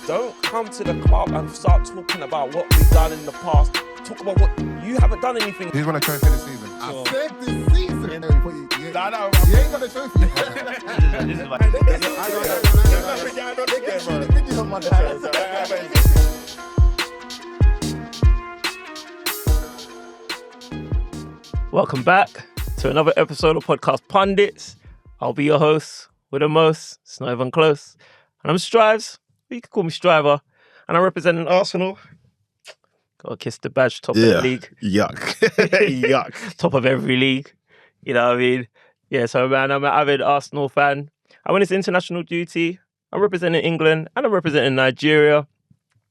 Don't come to the club and start talking about what we've done in the past. Talk about what you haven't done anything. He's won a trophy this season. I said this season. You ain't got a trophy. This is Welcome back to another episode of Podcast Pundits. I'll be your host with the most. It's not even close. And I'm Strives. You can call me Striver. And I'm representing Arsenal. Gotta kiss the badge, top of the league. Yuck. Yuck. Top of every league. You know what I mean? Yeah, so man, I'm an avid Arsenal fan. And when it's international duty, I'm representing England and I'm representing Nigeria.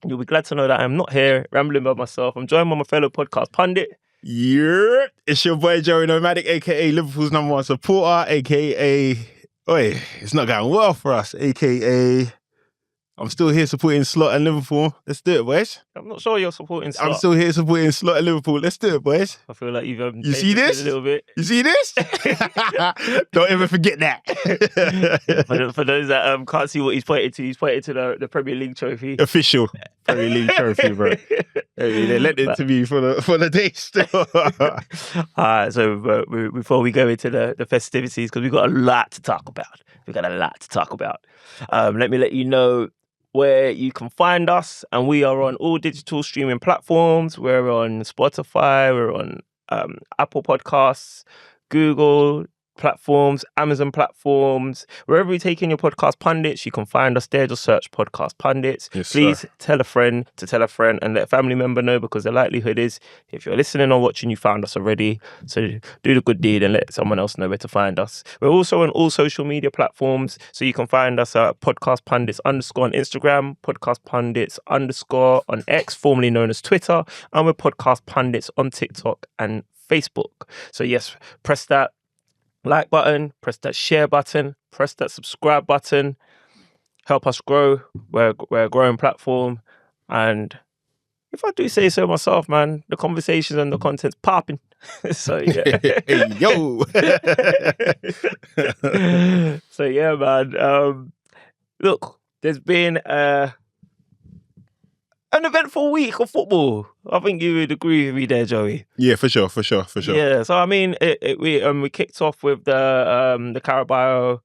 You'll be glad to know that I'm not here rambling by myself. I'm joined by my fellow podcast pundit. Yeah, it's your boy Joey Nomadic, aka Liverpool's number one supporter, aka it's not going well for us, aka I'm still here supporting Slot and Liverpool. Let's do it, boys. I'm not sure you're supporting Slot. I'm still here supporting Slot and Liverpool. Let's do it, boys. I feel like you've you see this? A little bit. You see this? Don't ever forget that. For those that can't see what he's pointed to the Premier League trophy. Official Premier League trophy, bro. They lent it to me for the day still. All right, so before we go into the festivities, because we've got a lot to talk about. Let me let you know where you can find us, and we are on all digital streaming platforms. We're on Spotify, we're on Apple Podcasts, Google platforms, Amazon platforms. Wherever you take in your podcast pundits, you can find us there. Just search Podcast Pundits. Yes, please tell a friend to tell a friend and let a family member know, because the likelihood is if you're listening or watching, you found us already. So do the good deed and let someone else know where to find us. We're also on all social media platforms. So you can find us at Podcast Pundits _ on Instagram, Podcast Pundits _ on X, formerly known as Twitter, and we're Podcast Pundits on TikTok and Facebook. So yes, press that like button, press that share button, press that subscribe button. Help us grow. We're a growing platform. And if I do say so myself, man, the conversations and the content's popping. So yeah. Hey, yo. So yeah, man. Look, there's been an eventful week of football. I think you would agree with me there, Joey. Yeah, for sure. Yeah, so I mean, we kicked off with the Carabao.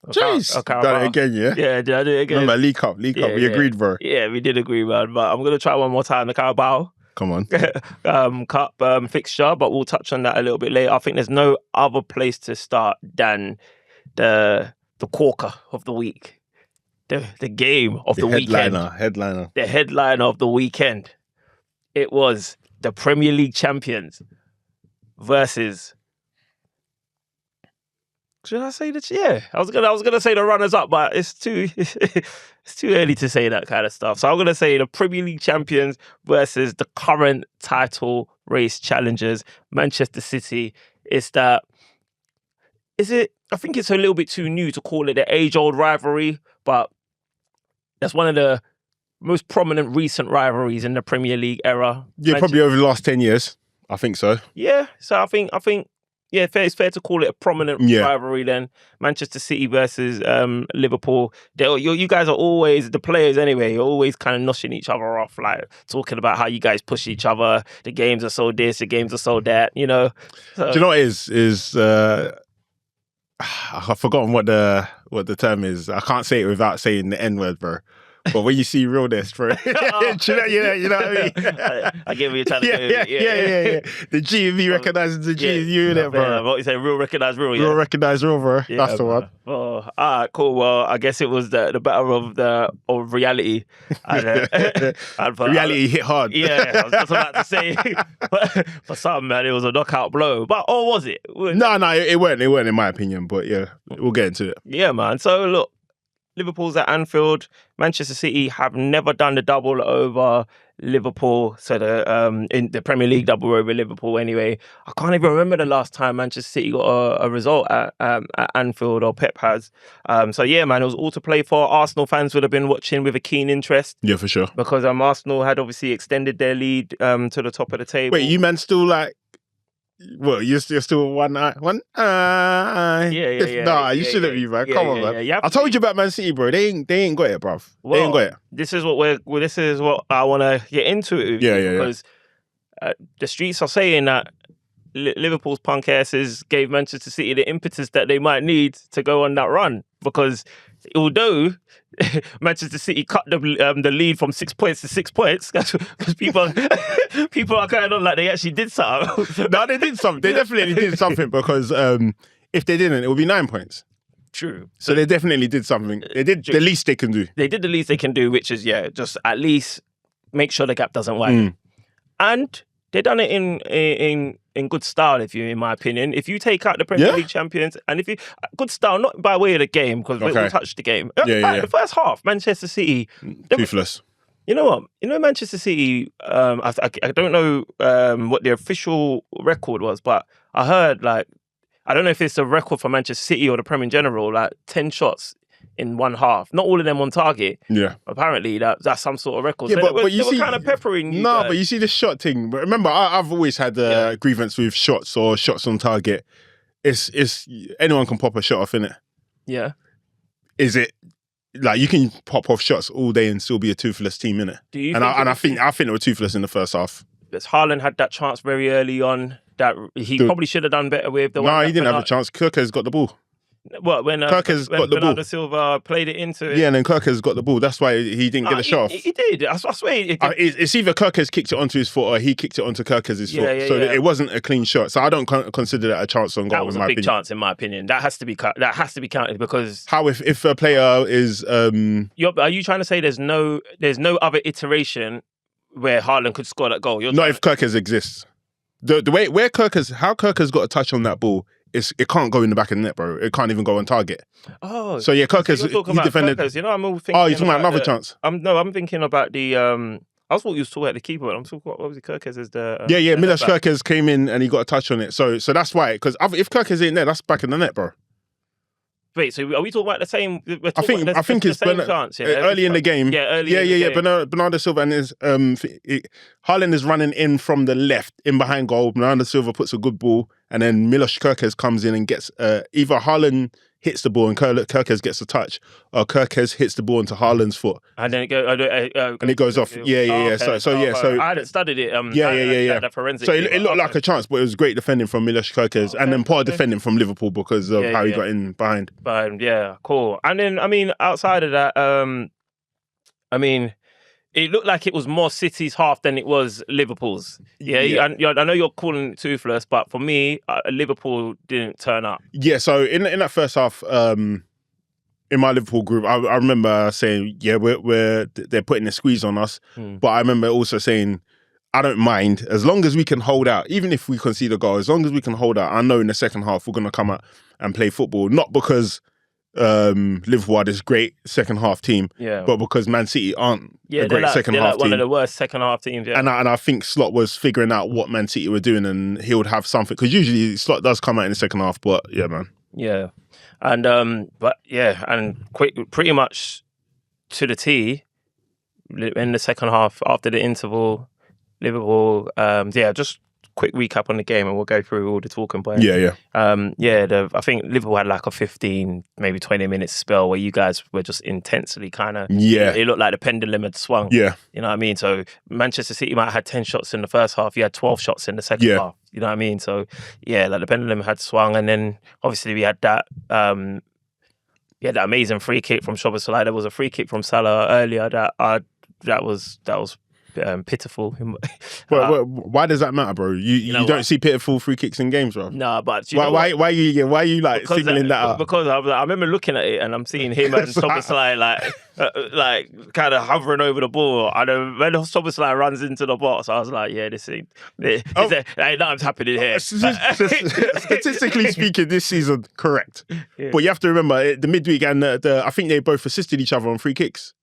Jeez, Carabao. done it again, yeah? Yeah, did I do it again? Remember, League Cup, we agreed, bro. Yeah, we did agree, man, but I'm going to try one more time, the Carabao. Come on. Cup fixture, but we'll touch on that a little bit later. I think there's no other place to start than the corker of the week. The game of the weekend. Headliner. The headliner of the weekend. It was the Premier League champions versus. Should I say that? Yeah, I was gonna say the runners up, but it's too early to say that kind of stuff. So I'm gonna say the Premier League champions versus the current title race challengers, Manchester City. I think it's a little bit too new to call it the age-old rivalry, but that's one of the most prominent recent rivalries in the Premier League era. Yeah, probably over the last 10 years. I think so. Yeah, so I think yeah, it's fair to call it a prominent rivalry then. Manchester City versus Liverpool. You guys are always, the players anyway, you're always kind of noshing each other off, like talking about how you guys push each other. The games are so this, the games are so that, you know. So, do you know what it is? I've forgotten what the term is. I can't say it without saying the N-word, bro. But when you see realness, bro, you know what I mean? I get what you're trying to do. Yeah. The G of me recognizes the G of you, innit, bro? What you say, real recognize real, yeah? Real recognize real, bro. Yeah, that's the one. Oh, all right, cool. Well, I guess it was the better of reality. And, reality hit hard. Yeah, I was just about to say, for some, man, it was a knockout blow. But, was it? No, it weren't in my opinion, but yeah, we'll get into it. Yeah, man. So, look, Liverpool's at Anfield. Manchester City have never done the double over Liverpool. So in the Premier League double over Liverpool anyway. I can't even remember the last time Manchester City got a result at Anfield, or Pep has. So yeah, man, it was all to play for. Arsenal fans would have been watching with a keen interest. Yeah, for sure. Because Arsenal had obviously extended their lead to the top of the table. Wait, you man still like Well, you're still one eye. Yeah. Nah, you shouldn't be, man. Come on, man. Yeah. I told you about Man City, bro. They ain't got it, bruv. They ain't got it. This is what I want to get into it with you, because the streets are saying that Liverpool's punk asses gave Manchester City the impetus that they might need to go on that run, because although Manchester City cut the lead from 6 points to 6 points, because people are kind of like they actually did something. No, they did something. They definitely did something, because if they didn't, it would be 9 points. True. So they definitely did something. They did the least they can do. They did the least they can do, which is just at least make sure the gap doesn't widen. And they done it in good style, in my opinion. If you take out the Premier League champions, and if you good style, not by way of the game, because we touched the game. The first half, Manchester City Toothless. You know what? Manchester City. I don't know what the official record was, but I heard I don't know if it's a record for Manchester City or the Premier in general. 10 shots in one half. Not all of them on target. Yeah. Apparently, that's some sort of record. Yeah, so but you they see, were kind of peppering you. No, but you see the shot thing. But remember, I've always had a grievance with shots or shots on target. It's anyone can pop a shot off, innit? Yeah. Is it you can pop off shots all day and still be a toothless team, innit? I think they were toothless in the first half. Because Haaland had that chance very early on that he probably should have done better with. No, he didn't have a chance. Kirker's got the ball. What, when Kirker's got the Bernardo ball. Silva played it into it? Yeah, and then Kirker's got the ball. That's why he didn't get a shot off. He did. I swear. It's either Kirker's kicked it onto his foot or he kicked it onto Kirker's foot. It wasn't a clean shot. So I don't consider that a chance on goal. That was a big chance, in my opinion. That has to be counted, because how if a player is are you trying to say there's no other iteration where Haaland could score that goal? Not if Kirker's exists. The way how Kirker's got a touch on that ball. It can't go in the back of the net, bro. It can't even go on target. Oh, so yeah, Kirker's he defended. Kirker's, I'm all thinking. Oh, you're talking about another chance. I'm thinking about the. I thought you was talking about the keeper, but I'm talking about what was it? Kirker's is the. Milos Kirker's came in and he got a touch on it. So that's why, because if Kirker's in there, that's back in the net, bro. Wait, so are we talking about the same? I think it's the same chance, early in the game. Yeah, early. Bernardo Silva and Haaland is running in from the left, in behind goal. Bernardo Silva puts a good ball, and then Milos Kerkez comes in and gets either Haaland hits the ball and Kerkez gets a touch, or Kerkez hits the ball into Haaland's foot, and then it goes off. Yeah. So I hadn't studied it. The forensic. So it looked like a chance, but it was great defending from Milos Kerkez, and then part of defending from Liverpool because of how he got in behind. Yeah, cool. And then outside of that, it looked like it was more City's half than it was Liverpool's. Yeah. I know you're calling it toothless, but for me, Liverpool didn't turn up. Yeah, so in that first half, in my Liverpool group, I remember saying, they're putting a squeeze on us. But I remember also saying, I don't mind, as long as we can hold out, even if we concede a goal, as long as we can hold out, I know in the second half we're going to come out and play football, not because Liverpool are this great second half team, but because Man City aren't a great second half team. One of the worst second half teams. Yeah. And I think Slot was figuring out what Man City were doing, and he would have something, because usually Slot does come out in the second half. But yeah, man. Yeah, and pretty much to the T in the second half after the interval, Liverpool. Just quick recap on the game and we'll go through all the talking points. I think Liverpool had like a 15, maybe 20 minute spell where you guys were just intensely kind of... It looked like the pendulum had swung. Yeah. You know what I mean? So Manchester City might have had 10 shots in the first half. You had 12 shots in the second half. You know what I mean? So the pendulum had swung, and then obviously we had that... that amazing free kick from Szoboszlai. There was a free kick from Salah earlier that was pitiful. Why does that matter, bro? You don't see pitiful free kicks in games, bro. No, but why are you like signaling that up? Because I remember looking at it and I'm seeing him and Szoboszlai like kind of hovering over the ball. And when Szoboszlai runs into the box, I was like, nothing's happening here. Statistically speaking, this season, correct. Yeah. But you have to remember the midweek and I think they both assisted each other on free kicks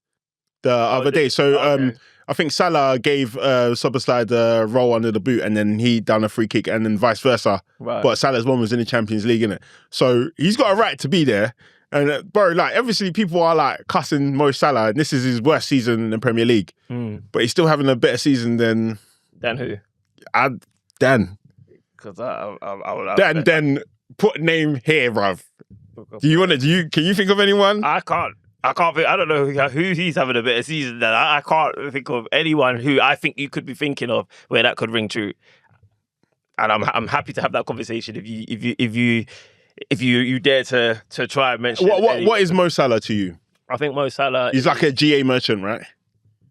the other day. So I think Salah gave Szoboszlai the roll under the boot, and then he done a free kick, and then vice versa. Right. But Salah's one was in the Champions League, innit? So he's got a right to be there. And bro, like obviously people are like cussing Mo Salah, and this is his worst season in the Premier League. But he's still having a better season than who? Dan. Because I Then put name here, bruv. Can you think of anyone? I can't think. I don't know who he's having a better season than. I can't think of anyone who I think you could be thinking of where that could ring true. And I'm happy to have that conversation if you dare to try and mention. What is Mo Salah to you? I think Mo Salah. He's like a GA merchant, right?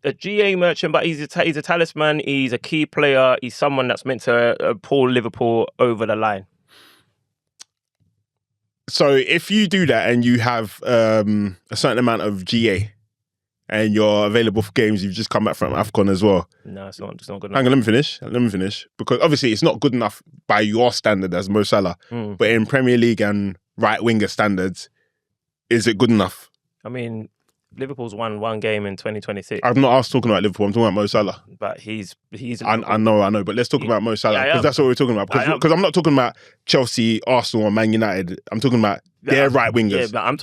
A GA merchant, but he's a talisman. He's a key player. He's someone that's meant to pull Liverpool over the line. So if you do that and you have a certain amount of GA and you're available for games, you've just come back from AFCON as well. No, it's not good enough. Hang on, let me finish. Because obviously it's not good enough by your standard as Mo Salah. But in Premier League and right winger standards, is it good enough? I mean, Liverpool's won one game in 2026. I'm not talking about Liverpool, I'm talking about Mo Salah. But he's. I know, but let's talk about Mo Salah because that's what we're talking about. Because I'm not talking about Chelsea, Arsenal, or Man United. I'm talking about their right wingers. Yeah, but I'm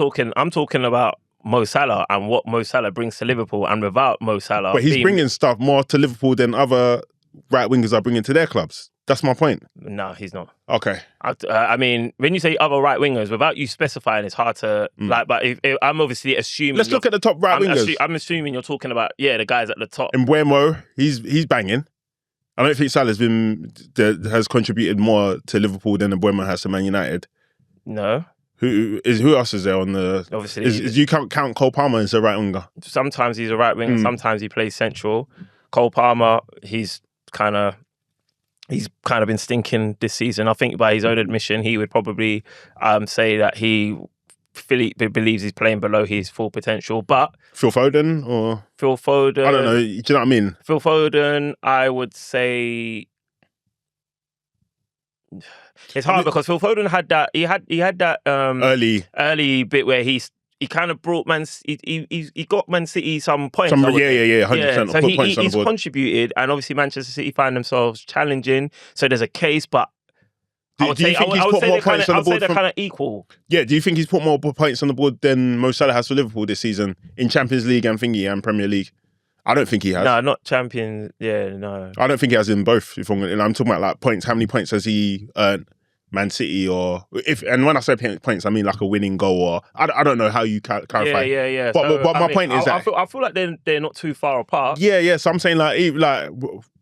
talking about Mo Salah and what Mo Salah brings to Liverpool, and without Mo Salah, but he's bringing stuff more to Liverpool than other right wingers are bringing to their clubs. That's my point. No, he's not. Okay. I mean, when you say other right wingers, without you specifying, it's hard to like. But if I'm obviously assuming. Let's look at the top right wingers. I'm assuming you're talking about the guys at the top. And Mbeumo, he's banging. I don't think Salah's has contributed more to Liverpool than Mbeumo has to Man United. No. Who else is there on the? Obviously, is you count Cole Palmer as a right winger? Sometimes he's a right winger. Sometimes he plays central. Cole Palmer, he's kind of been stinking this season. I think by his own admission, he would probably say that he believes he's playing below his full potential. But Phil Foden, I don't know. Do you know what I mean? Phil Foden, I would say. It's hard because Phil Foden had that. He had that early bit where he kind of brought he got Man City some points. 100%. So he's contributed, and obviously Manchester City find themselves challenging. So there's a case, but I would say they're kind of equal. Yeah. Do you think he's put more points on the board than Mo Salah has for Liverpool this season in Champions League and Premier League? I don't think he has. No, not Champions. Yeah, no. I don't think he has in both. I'm talking about like points. How many points has he earned? Man City and when I say points, I mean like a winning goal or I don't know how you clarify. Yeah. But my point is that I feel like they're not too far apart. Yeah. So I'm saying like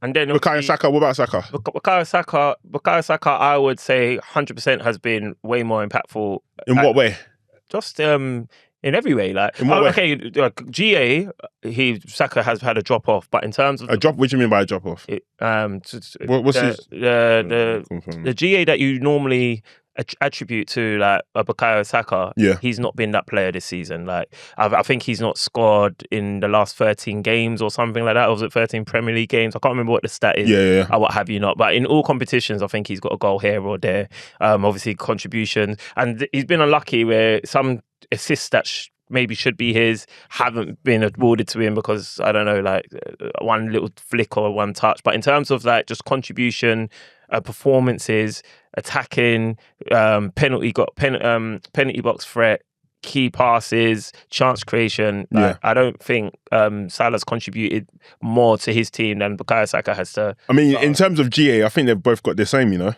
and then Bukayo Saka. What about Saka? Bukayo Saka, I would say 100% has been way more impactful. In what way? Just in every way, like in what way? Okay, GA, Saka has had a drop off, but in terms of a drop, what do you mean by a drop off? What's the GA that you normally attribute to like a Bukayo Saka? Yeah, he's not been that player this season. Like I think he's not scored in the last 13 games or something like that. Or was it 13 Premier League games? I can't remember what the stat is. Yeah. Or what have you not? But in all competitions, I think he's got a goal here or there. Obviously contributions, and he's been unlucky where some assists that maybe should be his haven't been awarded to him because I don't know, like one little flick or one touch. But in terms of like just contribution, performances, attacking, penalty box threat, key passes, chance creation. I don't think Salah's contributed more to his team than Bukayo Saka has to. I mean, in terms of GA, I think they've both got the same, you know.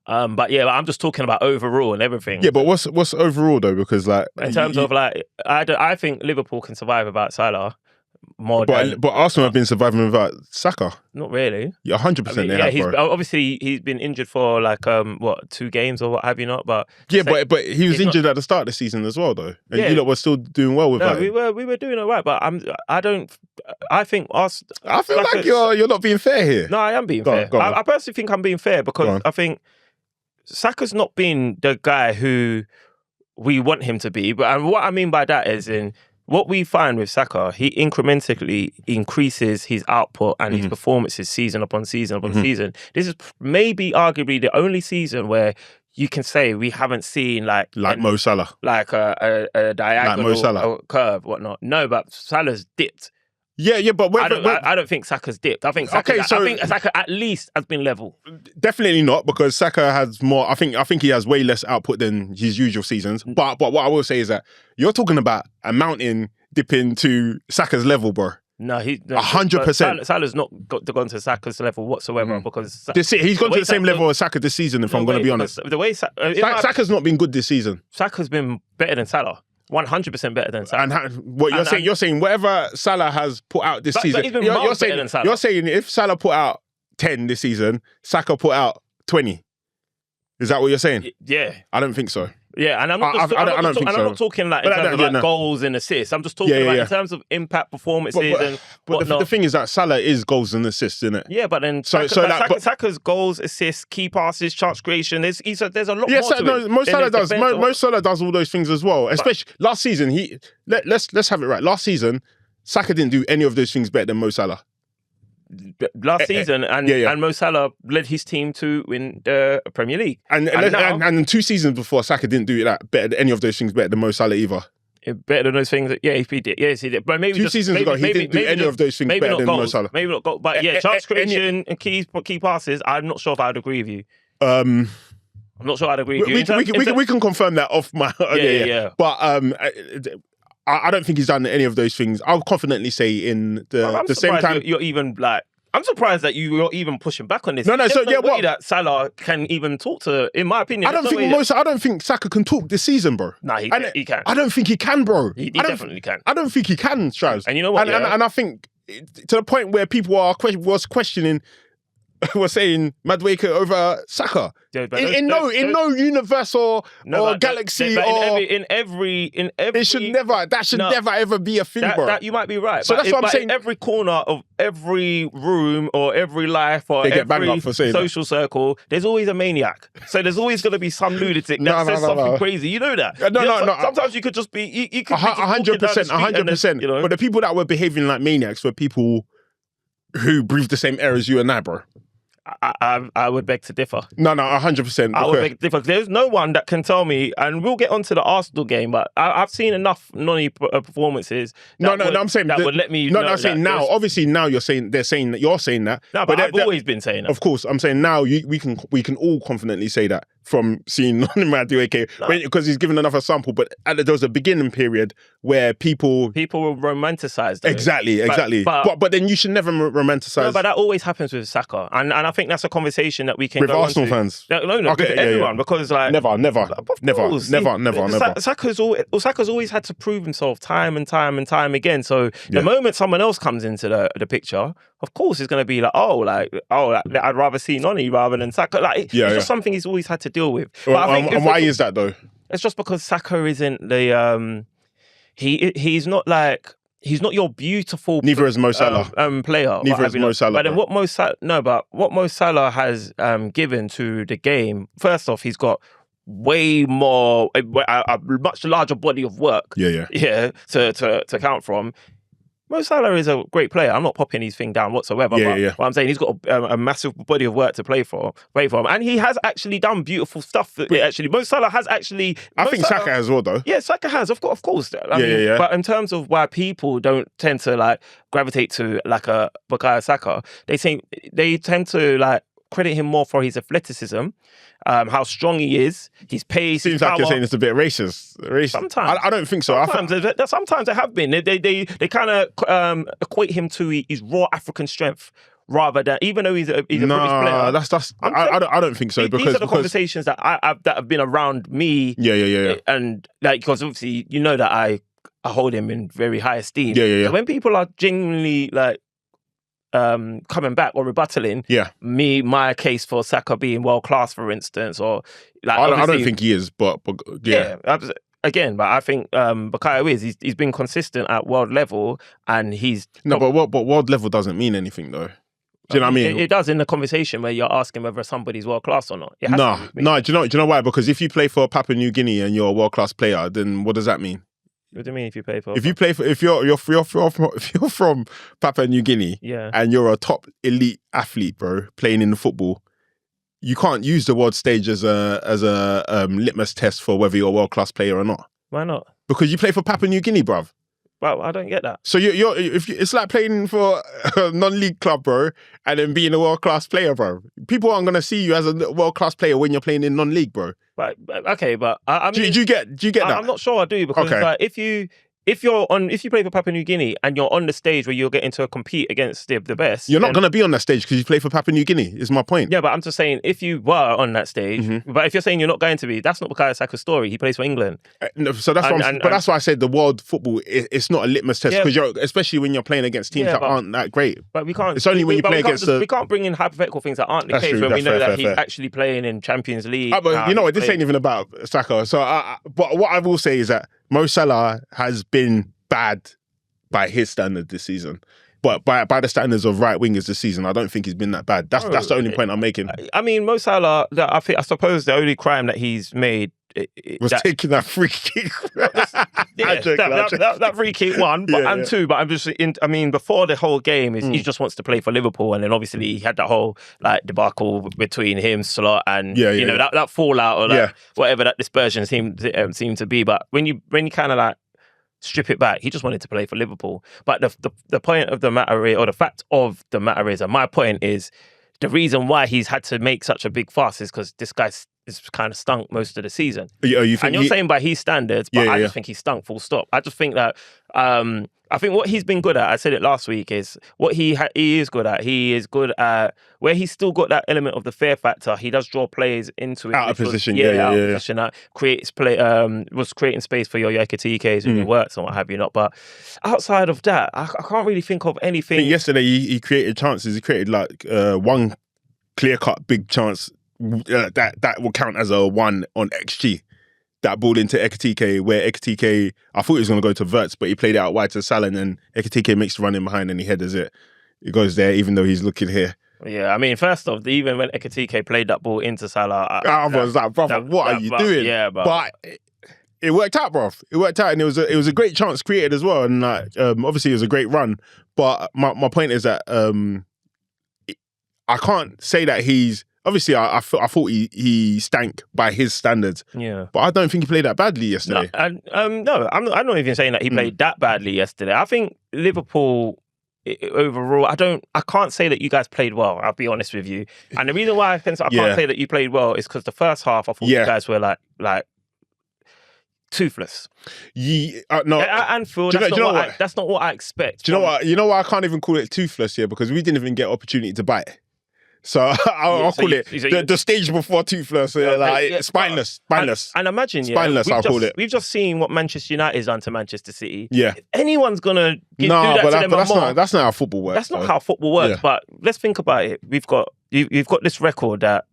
But I'm just talking about overall and everything. Yeah, but what's overall though? Because like in terms of like, I think Liverpool can survive without Salah more. But Arsenal have been surviving without Saka. Not really. Yeah, 100%. Obviously he's been injured for like 2 games or what have you not. But but he was injured at the start of the season as well though, and you lot were still doing well with that. No, we were doing all right, but I think us. I feel like you're not being fair here. No, I am being fair. I personally think I'm being fair because I think Saka's not been the guy who we want him to be. And what I mean by that is what we find with Saka, he incrementally increases his output and his performances season upon season upon season. This is maybe arguably the only season where you can say we haven't seen like Mo Salah, like a diagonal like Mo Salah. Curve, whatnot. No, but Salah's dipped. Yeah, but I don't think Saka's dipped. I think Saka at least has been level. Definitely not, because Saka has more. I think he has way less output than his usual seasons. But what I will say is that you're talking about a mountain dipping to Saka's level, bro. No, 100%. Salah's not gone to Saka's level whatsoever because He's gone to the same level as Saka this season. If I'm going to be honest, the way Saka's not been good this season. Saka's been better than Salah. 100% better than Salah. And you're saying whatever Salah has put out this season. You're saying if Salah put out 10 this season, Saka put out 20. Is that what you're saying? Yeah. I don't think so. Yeah, and I'm not talking like in terms of goals and assists. I'm just talking in terms of impact performances but the thing is that Salah is goals and assists, isn't it? Yeah, but then Saka's goals, assists, key passes, chance creation. There's a lot more to it. Mo Salah does. Mo Salah does all those things as well. Especially last season. Let's have it right. Last season, Saka didn't do any of those things better than Mo Salah. Last season, and Mo Salah led his team to win the Premier League. And 2 seasons before, Saka didn't do that better than any of those things better than Mo Salah either. Better than those things, yeah, he did. Yes, he did. But maybe 2 seasons ago, he didn't do any of those things better than Mo Salah. Maybe not goals, but yeah, chance creation and key passes. I'm not sure if I'd agree with you. I'm not sure I'd agree with you. We can confirm that off my. Yeah. But I don't think he's done any of those things. I'll confidently say in the same time. You're even like. I'm surprised that you're even pushing back on this. No. So way that Salah can even talk to. In my opinion, I don't think Saka can talk this season, bro. Nah, he can. I don't think he can, bro. He definitely can. I don't think he can, Strauss. And you know what? And I think to the point where people was questioning. We're saying Madueke over Saka. Yeah, in no universe or galaxy in every it should never ever be a thing, bro. That you might be right. So that's what I'm saying. Every corner of every room or every life or every social circle, there's always a maniac. So there's always going to be some lunatic that says something crazy. You know that. No. Sometimes you could just be. You could 100%. 100%. But the people that were behaving like maniacs were people who breathed the same air as you and I, bro. I would beg to differ. No, 100%. I would beg to differ. There's no one that can tell me, and we'll get onto the Arsenal game, but I've seen enough Noni performances. I'm saying that would let me. I'm saying now. Obviously, now you're saying you're saying that. No, but I've always been saying that. Of course, I'm saying now we can all confidently say that from seeing Noni Madueke because he's given another sample. But there was a beginning period where people will romanticize those. Exactly. But then you should never romanticize. No, but that always happens with Saka, and I think that's a conversation that we can with go Arsenal fans. No, with everyone because like never. Saka's always had to prove himself time and time again. So the moment someone else comes into the picture, of course, it's going to be like, I'd rather see Noni rather than Saka. Like it's just something he's always had to deal with. And why is that though? It's just because Saka isn't the he's not like. He's not your beautiful. Neither is Mo Salah. Player. Neither is Mo Salah. But then what Mo Salah has given to the game. First off, he's got way more, a much larger body of work. Yeah. To count from. Mo Salah is a great player. I'm not popping his thing down whatsoever. But what I'm saying, he's got a massive body of work to play for him, and he has actually done beautiful stuff. Mo Salah has actually. I think Saka as well, though. Yeah, Saka has, of course. I mean, but in terms of why people don't tend to like gravitate to like a Bukayo Saka, they tend to like credit him more for his athleticism, how strong he is, his pace. Seems like you're saying it's a bit racist. Sometimes I don't think so. Sometimes they have been. They kind of equate him to his raw African strength. Rather than, even though he's a British player, I don't think so. These are the conversations that have been around me. Yeah. And like, because obviously you know that I hold him in very high esteem. Yeah. So when people are genuinely like coming back or rebuttaling my case for Saka being world class, for instance, or like I don't think he is, but yeah. Again, but I think Bukayo is. He's been consistent at world level, and he's but world level doesn't mean anything though. Do you know what I mean? It does in the conversation where you're asking whether somebody's world class or not. No. Do you know why? Because if you play for Papua New Guinea and you're a world class player, then what does that mean? What do you mean if you play for? If you're from Papua New Guinea, and you're a top elite athlete, bro, playing in the football, you can't use the world stage as a litmus test for whether you're a world class player or not. Why not? Because you play for Papua New Guinea, bruv. Well, I don't get that. So it's like playing for a non-league club, bro, and then being a world-class player, bro. People aren't gonna see you as a world-class player when you're playing in non-league, bro. But okay, but I mean, do you get that? I'm not sure I do because like, if you if you play for Papua New Guinea and you're on the stage where you're getting to compete against the best, You're not going to be on that stage because you play for Papua New Guinea, is my point. Yeah, but I'm just saying, if you were on that stage, but if you're saying you're not going to be, that's not Bukayo Saka's story. He plays for England. No, so that's that's why I said the world football, it's not a litmus test, because especially when you're playing against teams that aren't that great. But we can't. It's only when you play against we can't bring in hypothetical things that aren't the case when we know that he's actually playing in Champions League. But you know what? This ain't even about Saka. So, but what I will say is that Mo Salah has been bad by his standard this season. But by the standards of right wingers this season, I don't think he's been that bad. That's the only point I'm making. I mean, Mo Salah, I suppose the only crime that he's made was taking that free kick. That free kick one, and two. But I'm just, before the whole game, he just wants to play for Liverpool, and then obviously he had that whole debacle between him, Slot, and that fallout or whatever that dispersion seemed to be. But when you kind of strip it back, he just wanted to play for Liverpool. But the point of the matter is, or the fact of the matter is, and my point is, the reason why he's had to make such a big fuss is because this guy's kind of stunk most of the season. You think and you're saying by his standards, but I just think he stunk, full stop. I just think that I think what he's been good at, I said it last week, is what he is good at. He is good at where he's still got that element of the fear factor. He does draw players into it. Out of position, position. That creates play, was creating space for your Ekitikes and your works and what have you not. But outside of that, I can't really think of anything. I think yesterday he created chances. He created one clear-cut big chance that will count as a 1 on XG. That ball into Ekitike, where Ekitike, I thought he was going to go to Havertz, but he played it out wide to Salah, and then Ekitike makes the run in behind and he headers it. It goes there, even though he's looking here. Yeah, I mean, first off, even when Ekitike played that ball into Salah, I was like, brother, what are you doing? Yeah, but it worked out, bro. It worked out, and it was a great chance created as well, and obviously it was a great run. But my point is that I can't say that he's. Obviously, I thought he stank by his standards. Yeah, but I don't think he played that badly yesterday. No, I'm not even saying that he played that badly yesterday. I think Liverpool overall, I can't say that you guys played well. I'll be honest with you. And the reason why I can't say that you played well is because the first half I thought you guys were like toothless. No, at Anfield, that's not what I expect. Do you know what? You know why I can't even call it toothless here? Because we didn't even get opportunity to bite. So I'll call it the stage before toothless, spineless. And imagine, spineless. I'll call it. We've just seen what Manchester United has done to Manchester City. Yeah, if anyone's gonna do that to them that's not how football works. That's not how football works. Yeah. But let's think about it. We've got this record that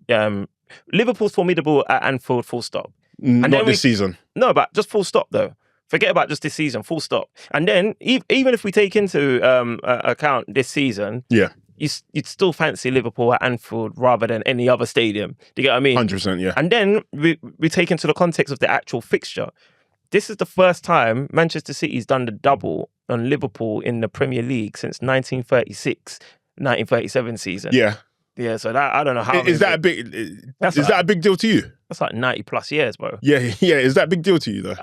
Liverpool's formidable at Anfield. Full stop. Not this season. No, but just full stop though. Forget about just this season. Full stop. And then even if we take into account this season, you'd still fancy Liverpool at Anfield rather than any other stadium. Do you get what I mean? 100%, yeah. And then we take into the context of the actual fixture. This is the first time Manchester City's done the double on Liverpool in the Premier League since 1937 season. Yeah. Yeah, so that I don't know how. Is that a big deal to you? That's like 90 plus years, bro. Yeah. Is that a big deal to you though?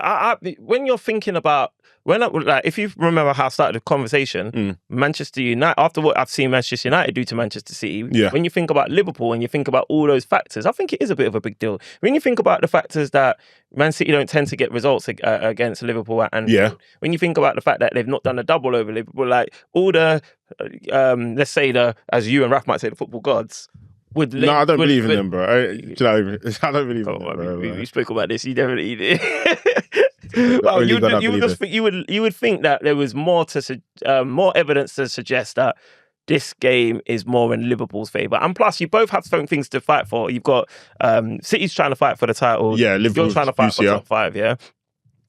When you're thinking about if you remember how I started the conversation, Manchester United, after what I've seen Manchester United do to Manchester City, when you think about Liverpool and you think about all those factors, I think it is a bit of a big deal. When you think about the factors that Man City don't tend to get results against Liverpool at Anfield, when you think about the fact that they've not done a double over Liverpool, like all the, let's say as you and Raf might say, the football gods, no, I don't believe in them, bro. I don't believe in them, bro. We spoke about this. You definitely did. Well, you would think that there was more evidence to suggest that this game is more in Liverpool's favour. And plus, you both have certain things to fight for. You've got City's trying to fight for the title. Yeah, Liverpool's trying to fight for top 5, yeah?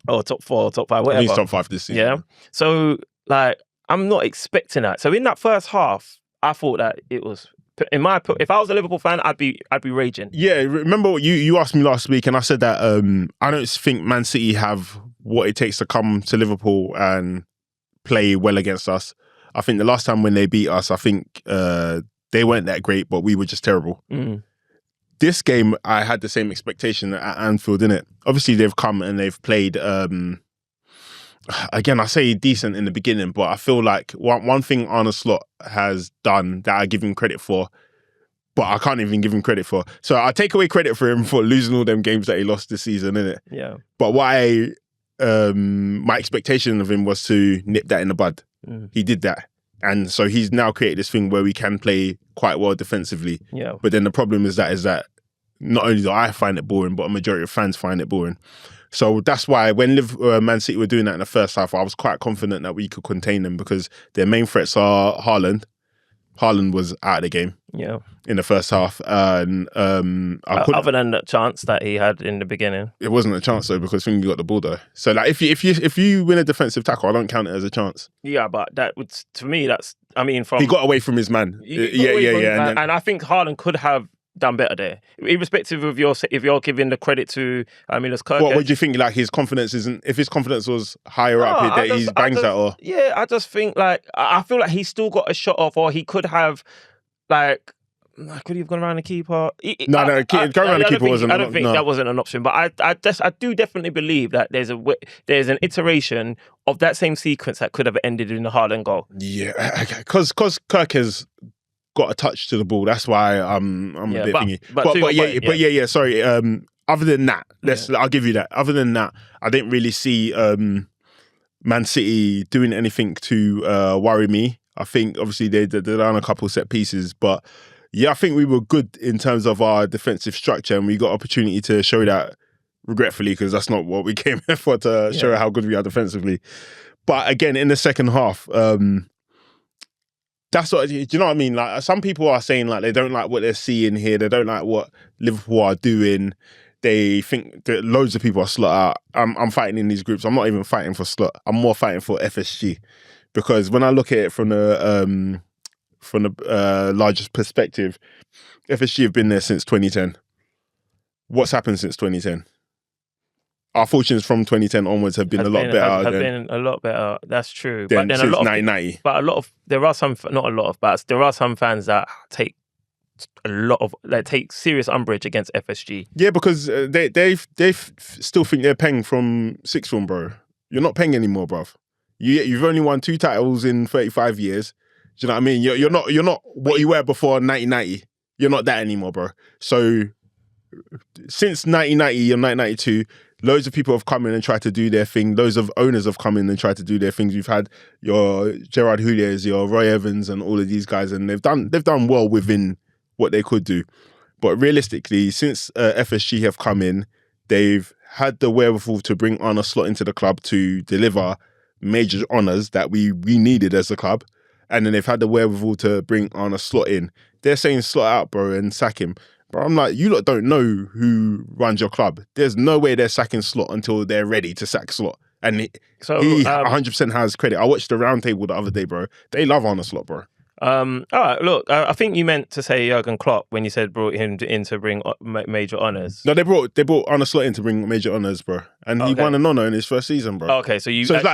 Or top 4, top 5, whatever. At least top 5 this season. Yeah. So, I'm not expecting that. So in that first half, I thought that it was... if I was a Liverpool fan, I'd be raging. Yeah, remember what you asked me last week, and I said that I don't think Man City have what it takes to come to Liverpool and play well against us. I think the last time when they beat us, I think they weren't that great, but we were just terrible. This game, I had the same expectation at Anfield, innit? Obviously, they've come and they've played. Again, I say decent in the beginning, but I feel like one thing Arne Slot has done that I give him credit for, but I can't even give him credit for. So I take away credit for him for losing all them games that he lost this season, innit? Yeah. But what I my expectation of him was to nip that in the bud. He did that. And so he's now created this thing where we can play quite well defensively. Yeah. But then the problem is that not only do I find it boring, but a majority of fans find it boring. So that's why when Man City were doing that in the first half, I was quite confident that we could contain them because their main threats are Haaland. Haaland was out of the game in the first half. And other than that chance that he had in the beginning. It wasn't a chance though because you got the ball though. So like if you win a defensive tackle, I don't count it as a chance. Yeah, but that would, to me, that's, I mean, he got away from his man. Yeah. And I think Haaland could have done better there, irrespective of if you're giving the credit to Kirk. What do you think? Like his confidence isn't. If his confidence was higher up, he bangs that. Or I just think like I feel like he's still got a shot off, or he could have like. Could he have gone around the keeper? Going around the keeper wasn't. I don't think that wasn't an option. But I do definitely believe that there's an iteration of that same sequence that could have ended in the Haaland goal. Yeah, because Kirk has got a touch to the ball. That's why I'm a bit thingy. But sorry. Other than that, I'll give you that. Other than that, I didn't really see Man City doing anything to worry me. I think obviously they're on a couple of set pieces, but I think we were good in terms of our defensive structure, and we got opportunity to show that. Regretfully, because that's not what we came here for, to show how good we are defensively. But again, in the second half. That's what, do you know what I mean? Like some people are saying like they don't like what they're seeing here. They don't like what Liverpool are doing. They think that loads of people are slot out. I'm fighting in these groups. I'm not even fighting for slot. I'm more fighting for FSG, because when I look at it from the largest perspective, FSG have been there since 2010. What's happened since 2010? Our fortunes from 2010 onwards have been a lot better. Have been a lot better. That's true. But then since 1990. But there are some fans that take take serious umbrage against FSG. Yeah, because they still think they're paying from sixth form, bro. You're not paying anymore, bruv. You've only won 2 titles in 35 years. Do you know what I mean? You're not what you were before 1990. You're not that anymore, bro. So since 1990 or 1992. Loads of people have come in and tried to do their thing. Loads of owners have come in and tried to do their things. We've had your Gerard Houlliers, your Roy Evans, and all of these guys, and they've done well within what they could do. But realistically, since FSG have come in, they've had the wherewithal to bring Arne Slot into the club to deliver major honours that we needed as a club, and then they've had the wherewithal to bring Arne Slot in. They're saying Slot out, bro, and sack him. But I'm like, you lot don't know who runs your club. There's no way they're sacking Slot until they're ready to sack Slot. And he 100% has credit. I watched the round table the other day, bro. They love Arne Slot, bro. All right, look, I think you meant to say Jurgen Klopp when you said brought him in to bring major honours. No, they brought Arne Slot in to bring major honours, bro. And he won an honour in his first season, bro. Okay, so it's like,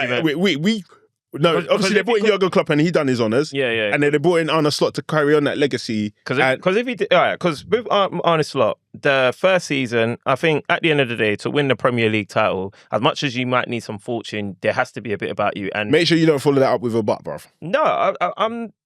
No, obviously they brought in Jurgen Klopp and he done his honours. Yeah. And then they brought in Arne Slot to carry on that legacy. Because with Arne Slot, the first season, I think at the end of the day, to win the Premier League title, as much as you might need some fortune, there has to be a bit about you. And make sure you don't follow that up with a butt, bruv. No,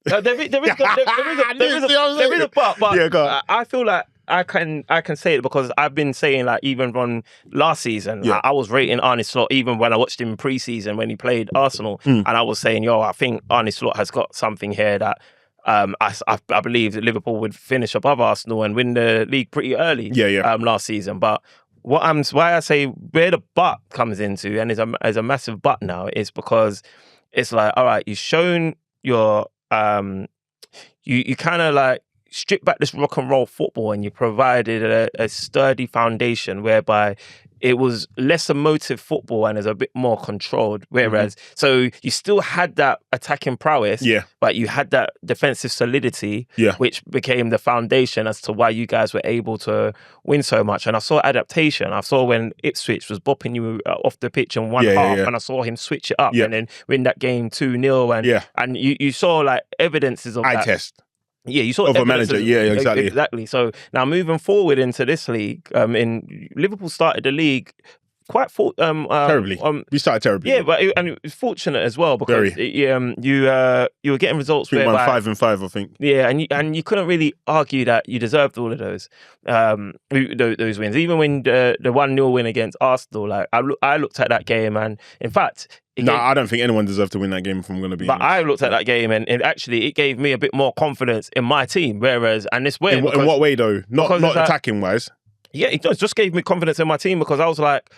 there is a but yeah, I feel like I can say it because I've been saying, like, even from last season, I was rating Arne Slot even when I watched him in pre-season when he played Arsenal, and I was saying, I think Arne Slot has got something here that I believe that Liverpool would finish above Arsenal and win the league pretty early last season. But why I say where the but comes into, and is a massive but now, is because it's like, all right, you've shown your you kind of like strip back this rock and roll football, and you provided a sturdy foundation whereby it was less emotive football and is a bit more controlled. Whereas, so you still had that attacking prowess, but you had that defensive solidity, which became the foundation as to why you guys were able to win so much. And I saw adaptation. I saw when Ipswich was bopping you off the pitch in one half, and I saw him switch it up and then win that game 2-0. And you saw like evidences of that. Test. Yeah, you saw of a manager. Exactly. So now moving forward into this league, Liverpool started the league quite terribly. We started terribly. Yeah, but it was fortunate as well because you were getting results. 5-5, I think. Yeah, and you couldn't really argue that you deserved all of those wins. Even when the 1-0 win against Arsenal, like I looked at that game, and in fact, I don't think anyone deserved to win that game. If I'm going to be honest. I looked at that game, and it gave me a bit more confidence in my team. Whereas, and this way, in what way though? Not attacking wise. Yeah, it just gave me confidence in my team because I was like,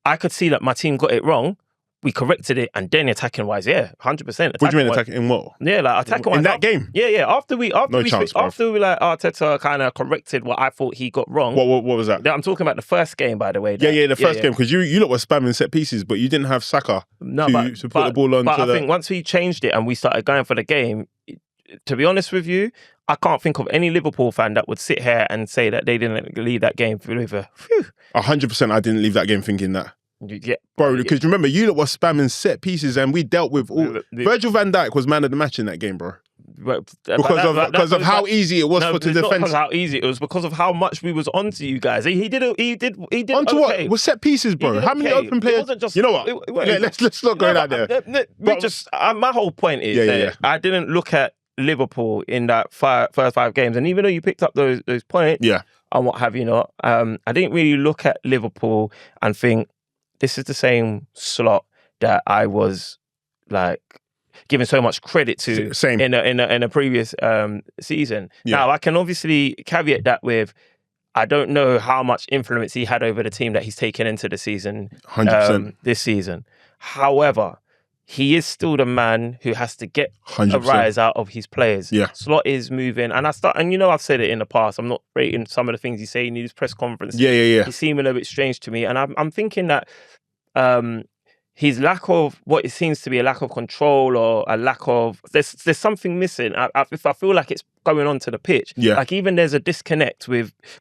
I could see that my team got it wrong. We corrected it, and then attacking wise, 100%. What do you mean attacking in what? Yeah, like attacking wise in that game. Yeah. After we like Arteta kind of corrected what I thought he got wrong. What was that? I'm talking about the first game, by the way. The first game, because you lot were spamming set pieces, but you didn't have Saka to put the ball on. But I think once we changed it and we started going for the game, to be honest with you, I can't think of any Liverpool fan that would sit here and say that they didn't leave that game with a phew. 100%, I didn't leave that game thinking that. Yeah, bro, because remember, you lot were spamming set pieces and we dealt with all... Virgil van Dijk was man of the match in that game, bro. Because of how easy it was to defend. Because how easy it was, because of how much we was onto you guys. He did onto what? With set pieces, bro. How many open players? You know what? Let's not go down there. My whole point is I didn't look at Liverpool in that first 5 games, and even though you picked up those points, and what have you not, I didn't really look at Liverpool and think this is the same slot that I was like giving so much credit to in a previous season. Now I can obviously caveat that with I don't know how much influence he had over the team that he's taken into the season, 100%. This season. However, he is still the man who has to get 100%. a rise out of his players. Yeah. Slot is moving. And I've said it in the past. I'm not rating some of the things he's saying in his press conference. Yeah. He seemed a little bit strange to me. And I'm thinking that his lack of what it seems to be a lack of control or a lack of... There's something missing. I feel like it's going on to the pitch. Yeah. Like even there's a disconnect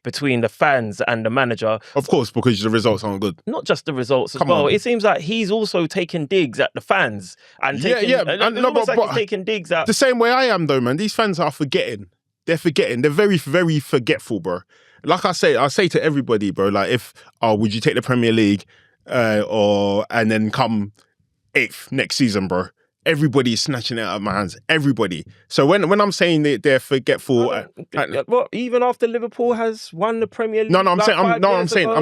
between the fans and the manager. Of course, because the results aren't good. Not just the results as well. It seems like he's also taking digs at the fans. And he's taking digs at... The same way I am though, man. These fans are forgetting. They're forgetting. They're very, very forgetful, bro. Like I say to everybody, bro, like would you take the Premier League and then come 8th next season, bro? Everybody's snatching it out of my hands. Everybody. So when I'm saying that they're forgetful, even after Liverpool has won the Premier League, I'm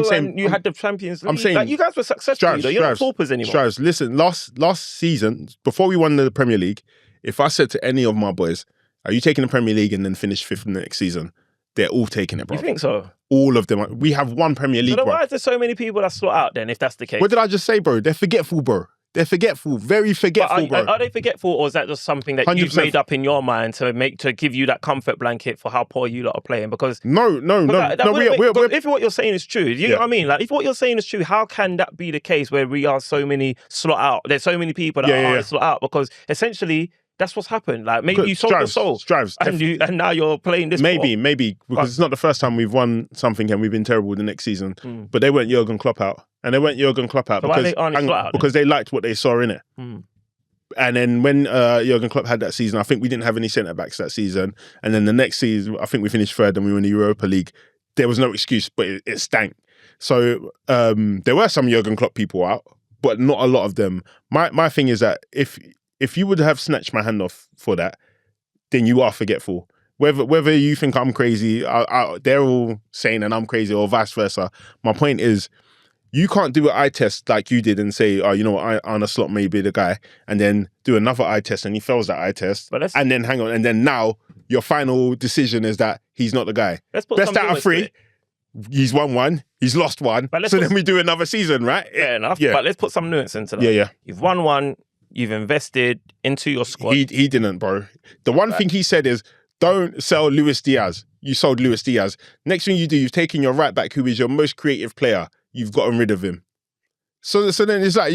saying you had the Champions League. I'm saying like, you guys were successful. You're not paupers anymore. Strauss, listen. Last season, before we won the Premier League, if I said to any of my boys, "Are you taking the Premier League and then finish 5th next season?" They're all taking it, bro. You think so? All of them. We have one Premier League, so bro. Why is there so many people that slot out then, if that's the case? What did I just say, bro? They're forgetful, bro. They're forgetful. Very forgetful, bro. Are they forgetful, or is that just something that 100%. You've made up in your mind to give you that comfort blanket for how poor you lot are playing? Because no. If what you're saying is true, you know what I mean? Like, if what you're saying is true, how can that be the case where we are so many slot out? There's so many people that are slot out because essentially that's what's happened. Like maybe you sold your soul, and now you're playing this. Maybe because it's not the first time we've won something and we've been terrible the next season. But they went Jurgen Klopp out, and they went Jurgen Klopp out because they liked what they saw in it. And then when Jurgen Klopp had that season, I think we didn't have any centre backs that season. And then the next season, I think we finished 3rd and we were in the Europa League. There was no excuse, but it stank. So there were some Jurgen Klopp people out, but not a lot of them. My thing is that if you would have snatched my hand off for that, then you are forgetful. Whether you think I'm crazy, they're all saying that I'm crazy or vice versa. My point is, you can't do an eye test like you did and say, oh, you know what, Arne Slot may be the guy, and then do another eye test and he fails that eye test, and then hang on, and then now your final decision is that he's not the guy. Best out of 3, he's won 1, he's lost 1, then we do another season, right? Fair enough, but let's put some nuance into that. Yeah. You've won 1, you've invested into your squad. He didn't, bro. The one thing he said is, don't sell Luis Diaz. You sold Luis Diaz. Next thing you do, you've taken your right back, who is your most creative player. You've gotten rid of him. So then it's like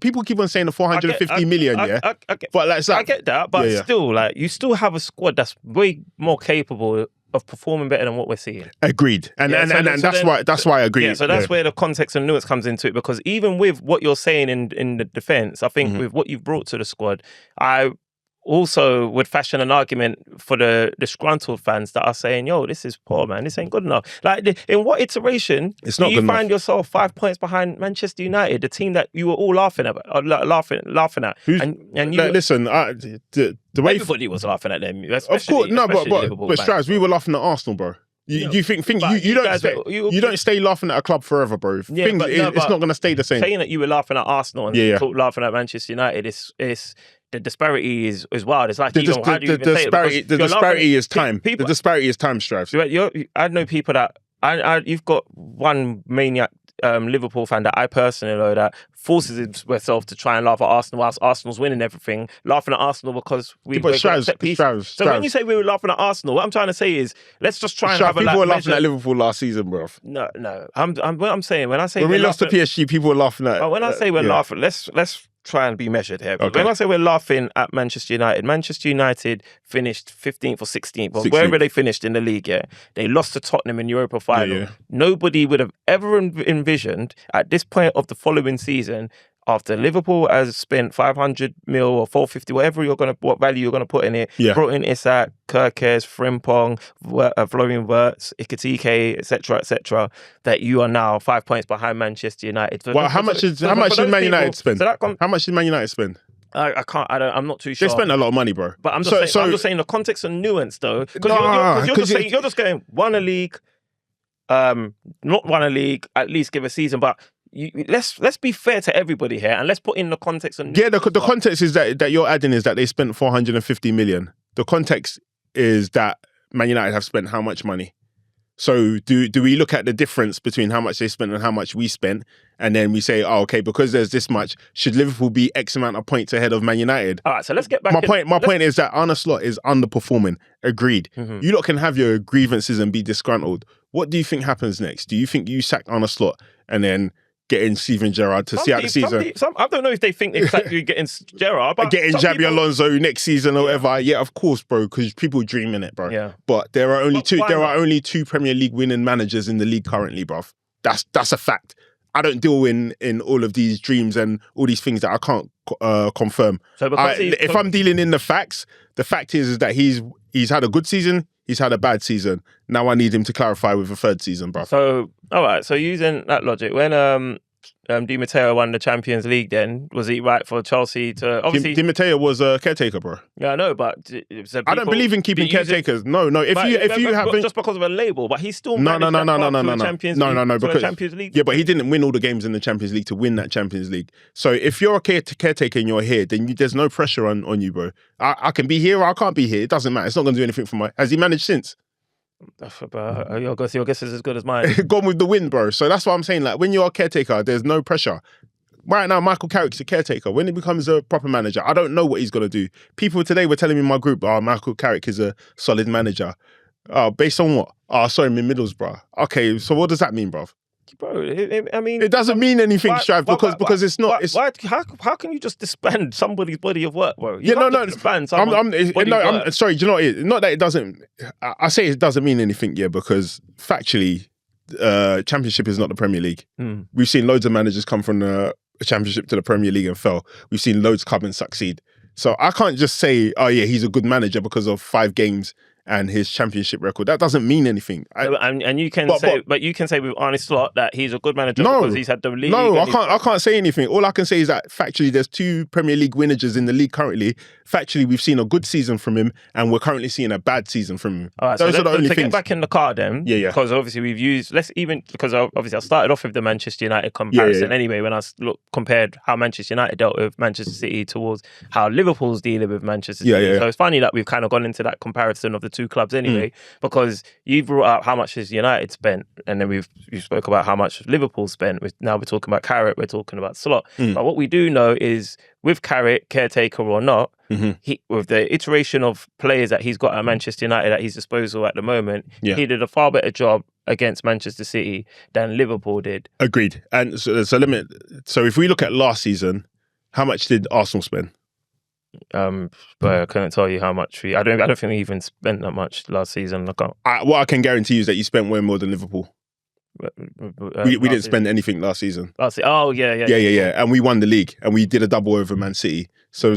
people keep on saying the 450 million, but like, it's like, I get that, but still, like, you still have a squad that's way more capable of performing better than what we're seeing. Agreed, and that's why I agree. Yeah, so that's where the context and nuance comes into it, because even with what you're saying in the defence, I think with what you've brought to the squad, I also would fashion an argument for the disgruntled fans that are saying, yo, this is poor, man. This ain't good enough. Like, in what iteration It's not do you good find enough. yourself 5 points behind Manchester United, the team that you were all laughing at? Laughing at. And you listen, the way... everybody was laughing at them. Of course, no, but Liverpool fans. Strauss, we were laughing at Arsenal, bro. You think but you you guys you don't stay laughing at a club forever, bro. It's not going to stay the same. Saying that you were laughing at Arsenal and laughing at Manchester United is the disparity is wild. It's like The disparity is time. The disparity is time, Strauss. I know people that you've got one maniac Liverpool fan that I personally know that forces himself to try and laugh at Arsenal whilst Arsenal's winning everything, laughing at Arsenal because we're set pieces. So when you say we were laughing at Arsenal, what I'm trying to say is let's just try and have people were laughing at Liverpool last season, bro. No. What I'm saying when we lost to PSG, people were laughing at. When I say we're laughing, let's try and be measured here. Okay. When I say we're laughing at Manchester United finished 15th or 16th, or wherever they finished in the league, they lost to Tottenham in Europa final. Yeah. Nobody would have ever envisioned at this point of the following season, after Liverpool has spent 500 mil or 450, what value you're gonna put in it, brought in Isak, Kerkez, Frimpong, Florian Wirtz, Ekitike, etc., that you are now 5 points behind Manchester United. Well, how much did Man United spend? How much did Man United spend? I'm not too sure. They spent a lot of money, bro. But I'm just saying the context and nuance, though, because you're just going won a league, not won a league, at least give a season, but. Let's be fair to everybody here, and let's put in the context. The context is that you're adding is that they spent 450 million. The context is that Man United have spent how much money? So do we look at the difference between how much they spent and how much we spent, and then we say, okay, because there's this much, should Liverpool be X amount of points ahead of Man United? All right, so let's get back. My point is that Arne Slot is underperforming. Agreed. Mm-hmm. You lot can have your grievances and be disgruntled. What do you think happens next? Do you think you sack Arne Slot and then getting Steven Gerrard to see out the season? I don't know if they think exactly getting Gerrard, but getting Xabi Alonso next season or whatever. Yeah, of course, bro, because people dream in it, bro. Yeah. But there are only two Premier League winning managers in the league currently, bro. That's a fact. I don't deal in all of these dreams and all these things that I can't confirm. So if I'm dealing in the facts, the fact is that he's had a good season. He's had a bad season. Now I need him to clarify with a third season, bro. So, all right. So using that logic, when Di Matteo won the Champions League, then was it right for Chelsea to obviously? Di Matteo was a caretaker, bro. Yeah, I know, but I don't believe in keeping caretakers. No. If you haven't just because of a label, but he still no. Because Champions League. Yeah, but he didn't win all the games in the Champions League to win that Champions League. So if you're a caretaker and you're here, then there's no pressure on you, bro. I can be here or I can't be here. It doesn't matter. It's not going to do anything for my. Has he managed since? Your guess is as good as mine. Gone with the wind, bro. So that's what I'm saying. Like when you're a caretaker, there's no pressure. Right now, Michael Carrick's a caretaker. When he becomes a proper manager, I don't know what he's going to do. People today were telling me in my group, Michael Carrick is a solid manager. Based on what? Middlesbrough. Okay, so what does that mean, bro? Bro, I mean... It doesn't mean anything, Strive, because it's not... How can you just disband somebody's body of work, bro? Disband I'm sorry, do you know what it is? Not that it doesn't... I say it doesn't mean anything, because factually, Championship is not the Premier League. Mm. We've seen loads of managers come from the Championship to the Premier League and fell. We've seen loads come and succeed. So I can't just say, he's a good manager because of 5 games and his Championship record. That doesn't mean anything. And you can you can say with Arne Slot that he's a good manager because he's had the league. No, I can't say anything. All I can say is that factually there's 2 Premier League winners in the league currently. Factually, we've seen a good season from him and we're currently seeing a bad season from him. All right, those are the only things. To get back in the car then, because obviously we've used, because I started off with the Manchester United comparison anyway when I compared how Manchester United dealt with Manchester City towards how Liverpool's dealing with Manchester City. So it's funny that we've kind of gone into that comparison of the 2 clubs anyway, because you brought up how much has United spent, and then you spoke about how much Liverpool spent. Now we're talking about Carrick, we're talking about Slot. But what we do know is with Carrick, caretaker or not, with the iteration of players that he's got at Manchester United at his disposal at the moment, he did a far better job against Manchester City than Liverpool did. Agreed. And so if we look at last season, how much did Arsenal spend? But I couldn't tell you how much I don't think we even spent that much last season. What I can guarantee you is that you spent way more than Liverpool. We didn't spend anything last season. Yeah. And we won the league and we did a double over Man City. So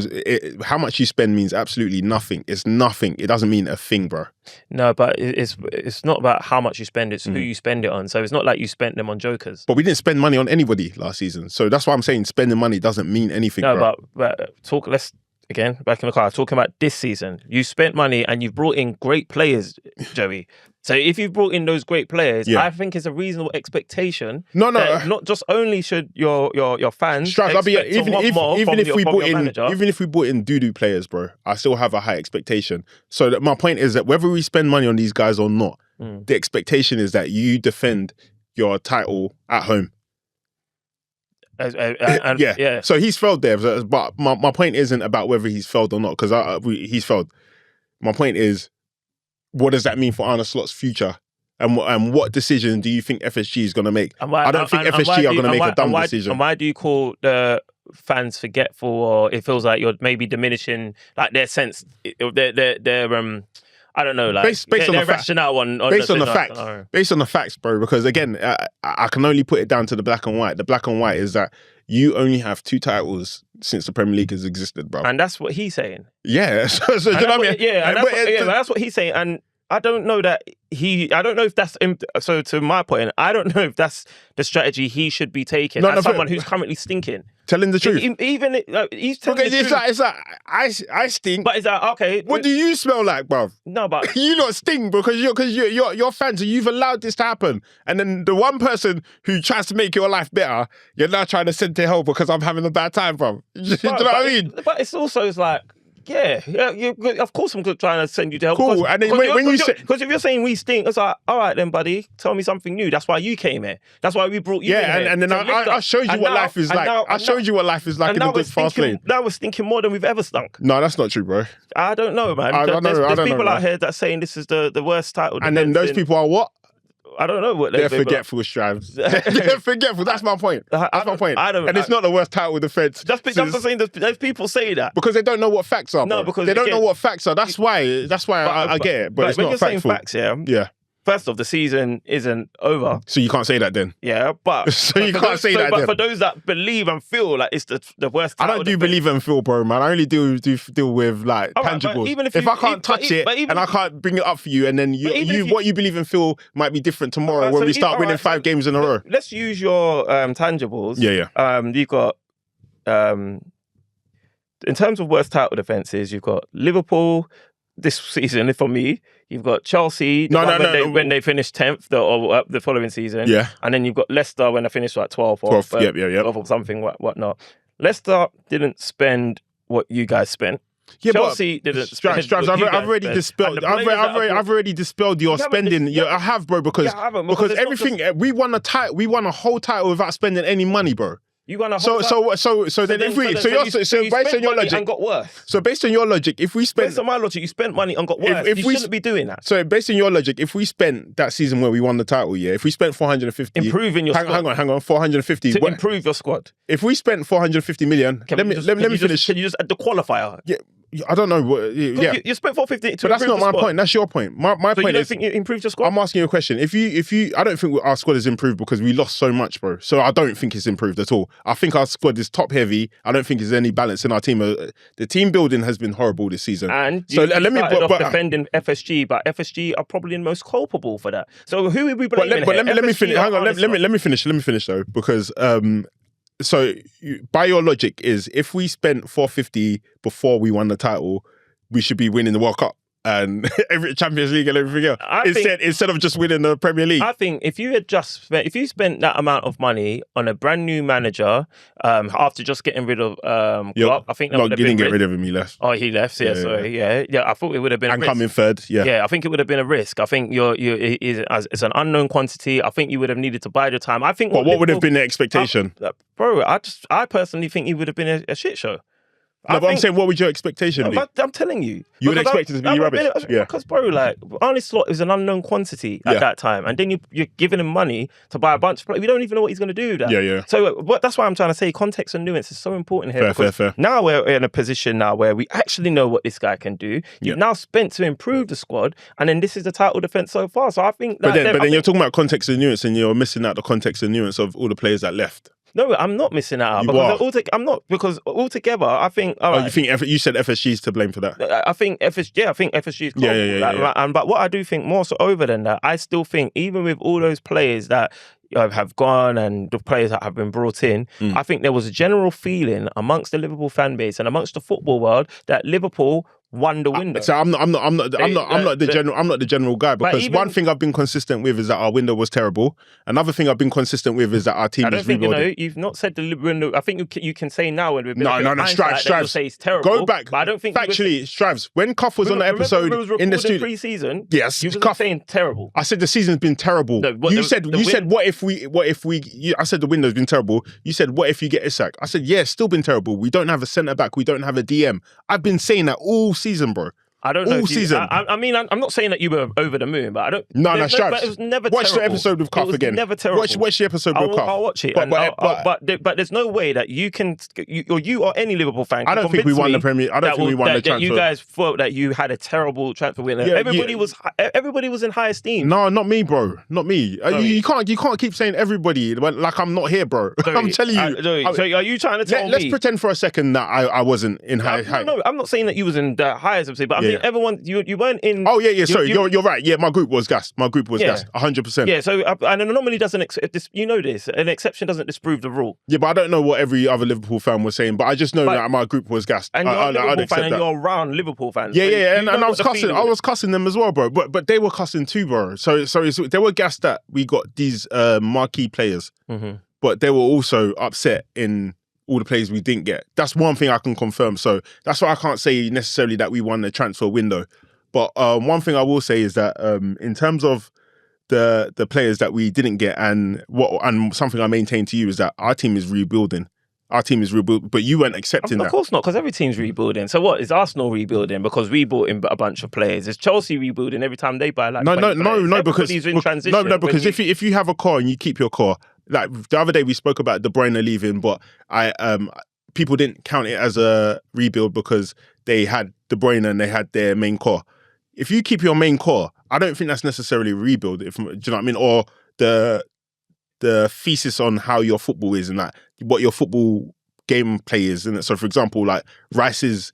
how much you spend means absolutely nothing. It's nothing. It doesn't mean a thing, bro. No, but it's not about how much you spend. It's who you spend it on. So it's not like you spent them on jokers. But we didn't spend money on anybody last season. So that's why I'm saying spending money doesn't mean anything, No, bro. but let's, again, back in the car, talking about this season. You spent money and you've brought in great players, Joey. So if you've brought in those great players, I think it's a reasonable expectation. No. Not just only should your fans Strauss, even if we brought in doo-doo players, bro, I still have a high expectation. So my point is that whether we spend money on these guys or not, the expectation is that you defend your title at home. Yeah. So he's failed there, but my point isn't about whether he's failed or not, because he's failed. My point is, what does that mean for Arne Slot's future? And what decision do you think FSG is going to make? I don't think FSG are going to make a dumb decision. And why do you call the fans forgetful, or it feels like you're maybe diminishing like their sense, their I don't know, like based on the rationale based on the facts, bro. Because again, I can only put it down to the black and white. The black and white is that you only have 2 titles since the Premier League has existed, bro. And that's what he's saying. Yeah. So do you know what I mean? Yeah, but that's what he's saying. And I don't know that I don't know if that's, so to my point, I don't know if that's the strategy he should be taking as someone who's currently stinking. Telling the truth. Even he's telling the truth. It's like I stink. But it's like, okay. What do you smell like, bruv? No, but you not stink because you're fans and you've allowed this to happen. And then the one person who tries to make your life better, you're now trying to send to hell because I'm having a bad time, bruv. Do you know what I mean? But it's also like, of course I'm trying to send you to hell. Cool. Because, and then because if you're saying we stink, it's like, all right then, buddy, tell me something new. That's why you came here. That's why we brought you in here. And then I showed you what life is like. I showed you what life is like in a good fast lane. Now we're stinking more than we've ever stunk. No, that's not true, bro. I don't know, man. There's people out here that are saying this is the worst title. And then those people are what? I don't know what they're forgetful, Strivs. They're forgetful. That's my point. That's my point. And it's not the worst title defense. That's saying there's people say that because they don't know what facts are. No, because they don't know what facts are. That's why I get it. But it's not factful. Facts, yeah. First off, the season isn't over. So you can't say that then? Yeah, but... Can't say that then. But for those that believe and feel like it's the worst title... I don't do believe and feel, bro, man. I only deal with, like, tangibles. Even if I can't touch it and I can't bring it up for you, and then what you believe and feel might be different tomorrow when we start winning 5 games in a row. Let's use your tangibles. Yeah. You've got... in terms of worst title defences, you've got Liverpool... This season, for me, you've got Chelsea when they finished 10th or the following season. Yeah. And then you've got Leicester when they finished like 12th or 12th or something, whatnot. Leicester didn't spend what you guys spent. Yeah, Chelsea didn't spend. Straps, I've already dispelled. I've already dispelled your spending. I have, bro, because everything we won a whole title without spending any money, bro. You won a whole so then based on your logic and got worse. So based on your logic, if we spent based on my logic, you spent money and got worse. You shouldn't be doing that. So based on your logic, if we spent that season where we won the title, if we spent 450, improving your squad. Hang on, 450 to improve your squad. If we spent 450 million, let me finish. Can you just add the qualifier? Yeah. I don't know. You spent 450 to but that's not my point. That's your point. My point you don't is, think you improved your squad? I'm asking you a question. If you, I don't think our squad has improved because we lost so much, bro. So I don't think it's improved at all. I think our squad is top heavy. I don't think there's any balance in our team. The team building has been horrible this season. And let me defending FSG, but FSG are probably the most culpable for that. So who would we blame? Let me finish. Hang on. Let me finish though, because so by your logic is if we spent 450 before we won the title, we should be winning the World Cup and every Champions League and everything else. Instead of just winning the Premier League. I think if you spent that amount of money on a brand new manager after just getting rid of Klopp, I think that would have been. You didn't get rid of him. He left. Oh, he left. Yeah, sorry. Yeah. I thought it would have been a risk. Coming third. Yeah. I think it would have been a risk. I think it's an unknown quantity. I think you would have needed to bide your time. I think. But what would have been the expectation, bro? I personally think it would have been a shit show. No, but I'm saying, what would your expectation be? I'm telling you. You would expect it to be rubbish. Because, bro, like, Arne Slot is an unknown quantity at that time. And then you're giving him money to buy a bunch of players. We don't even know what he's going to do with that. Yeah. So that's why I'm trying to say context and nuance is so important here. Fair. Now we're in a position now where we actually know what this guy can do. You've now spent to improve the squad. And then this is the title defense so far. So I think... But then you're talking about context and nuance and you're missing out the context and nuance of all the players that left. No, I'm not missing that out. You because are. I'm not, because altogether, I think... All Oh, right, you think you said FSG is to blame for that? I think FSG is culpable. Yeah. But what I do think more so over than that, I still think even with all those players that have gone and the players that have been brought in, I think there was a general feeling amongst the Liverpool fan base and amongst the football world that Liverpool won the window. So I'm not the general guy, because one thing I've been consistent with is that our window was terrible. Another thing I've been consistent with is that our team is rebuilding. You've not said the window. I think you can say now when we've been Strives. say it's terrible. Go back. But I don't think factually, Strives. When Cuff was on the episode in the studio pre-season, yes, you were Cuff saying terrible. I said the season's been terrible. No, you said what if we I said the window's been terrible. You said what if you get Isak? I said yeah, it's still been terrible. We don't have a centre back. We don't have a DM. I've been saying that all season, bro. I don't know. All season. I mean, I'm not saying that you were over the moon, but I don't. No, Strives. But it was never watch terrible. the episode with Cuff again. Never terrible. Watch the episode with Cuff. I'll watch it. But there's no way that you can, you or any Liverpool fan. I don't think we won the Premier. I don't think we won the transfer. You guys thought that you had a terrible transfer winner. Yeah, everybody was in high esteem. No, not me, bro. Not me. You can't keep saying everybody like I'm not here, bro. I'm telling you. So are you trying to tell me? Let's pretend for a second that I wasn't in high. No, I'm not saying that you was in the highest of, but I mean everyone. You weren't in. Oh yeah. Sorry, you're right. Yeah, my group was gassed. My group was gassed. 100%. Yeah. So an anomaly doesn't. You know this. An exception doesn't disprove the rule. Yeah, but I don't know what every other Liverpool fan was saying. But I just know that my group was gassed. And you're a Liverpool fan, and that. you're around Liverpool fans. Yeah. And I was cussing. I was cussing them as well, bro. But they were cussing too, bro. So they were gassed that we got these marquee players, but they were also upset in all the players we didn't get. That's one thing I can confirm. So that's why I can't say necessarily that we won the transfer window. But one thing I will say is that in terms of the players that we didn't get, and something I maintain to you is that our team is rebuilding. Our team is rebuilding, but you weren't accepting that. Of course not, because every team's rebuilding. So what, is Arsenal rebuilding because we bought in a bunch of players? Is Chelsea rebuilding every time they buy like no, because in transition. No, because if you have a core and you keep your core, like the other day we spoke about De Bruyne leaving, but people didn't count it as a rebuild because they had De Bruyne and they had their main core. If you keep your main core, I don't think that's necessarily a rebuild. Do you know what I mean? Or the thesis on how your football is and like what your football gameplay is. And so, for example, like Rice's.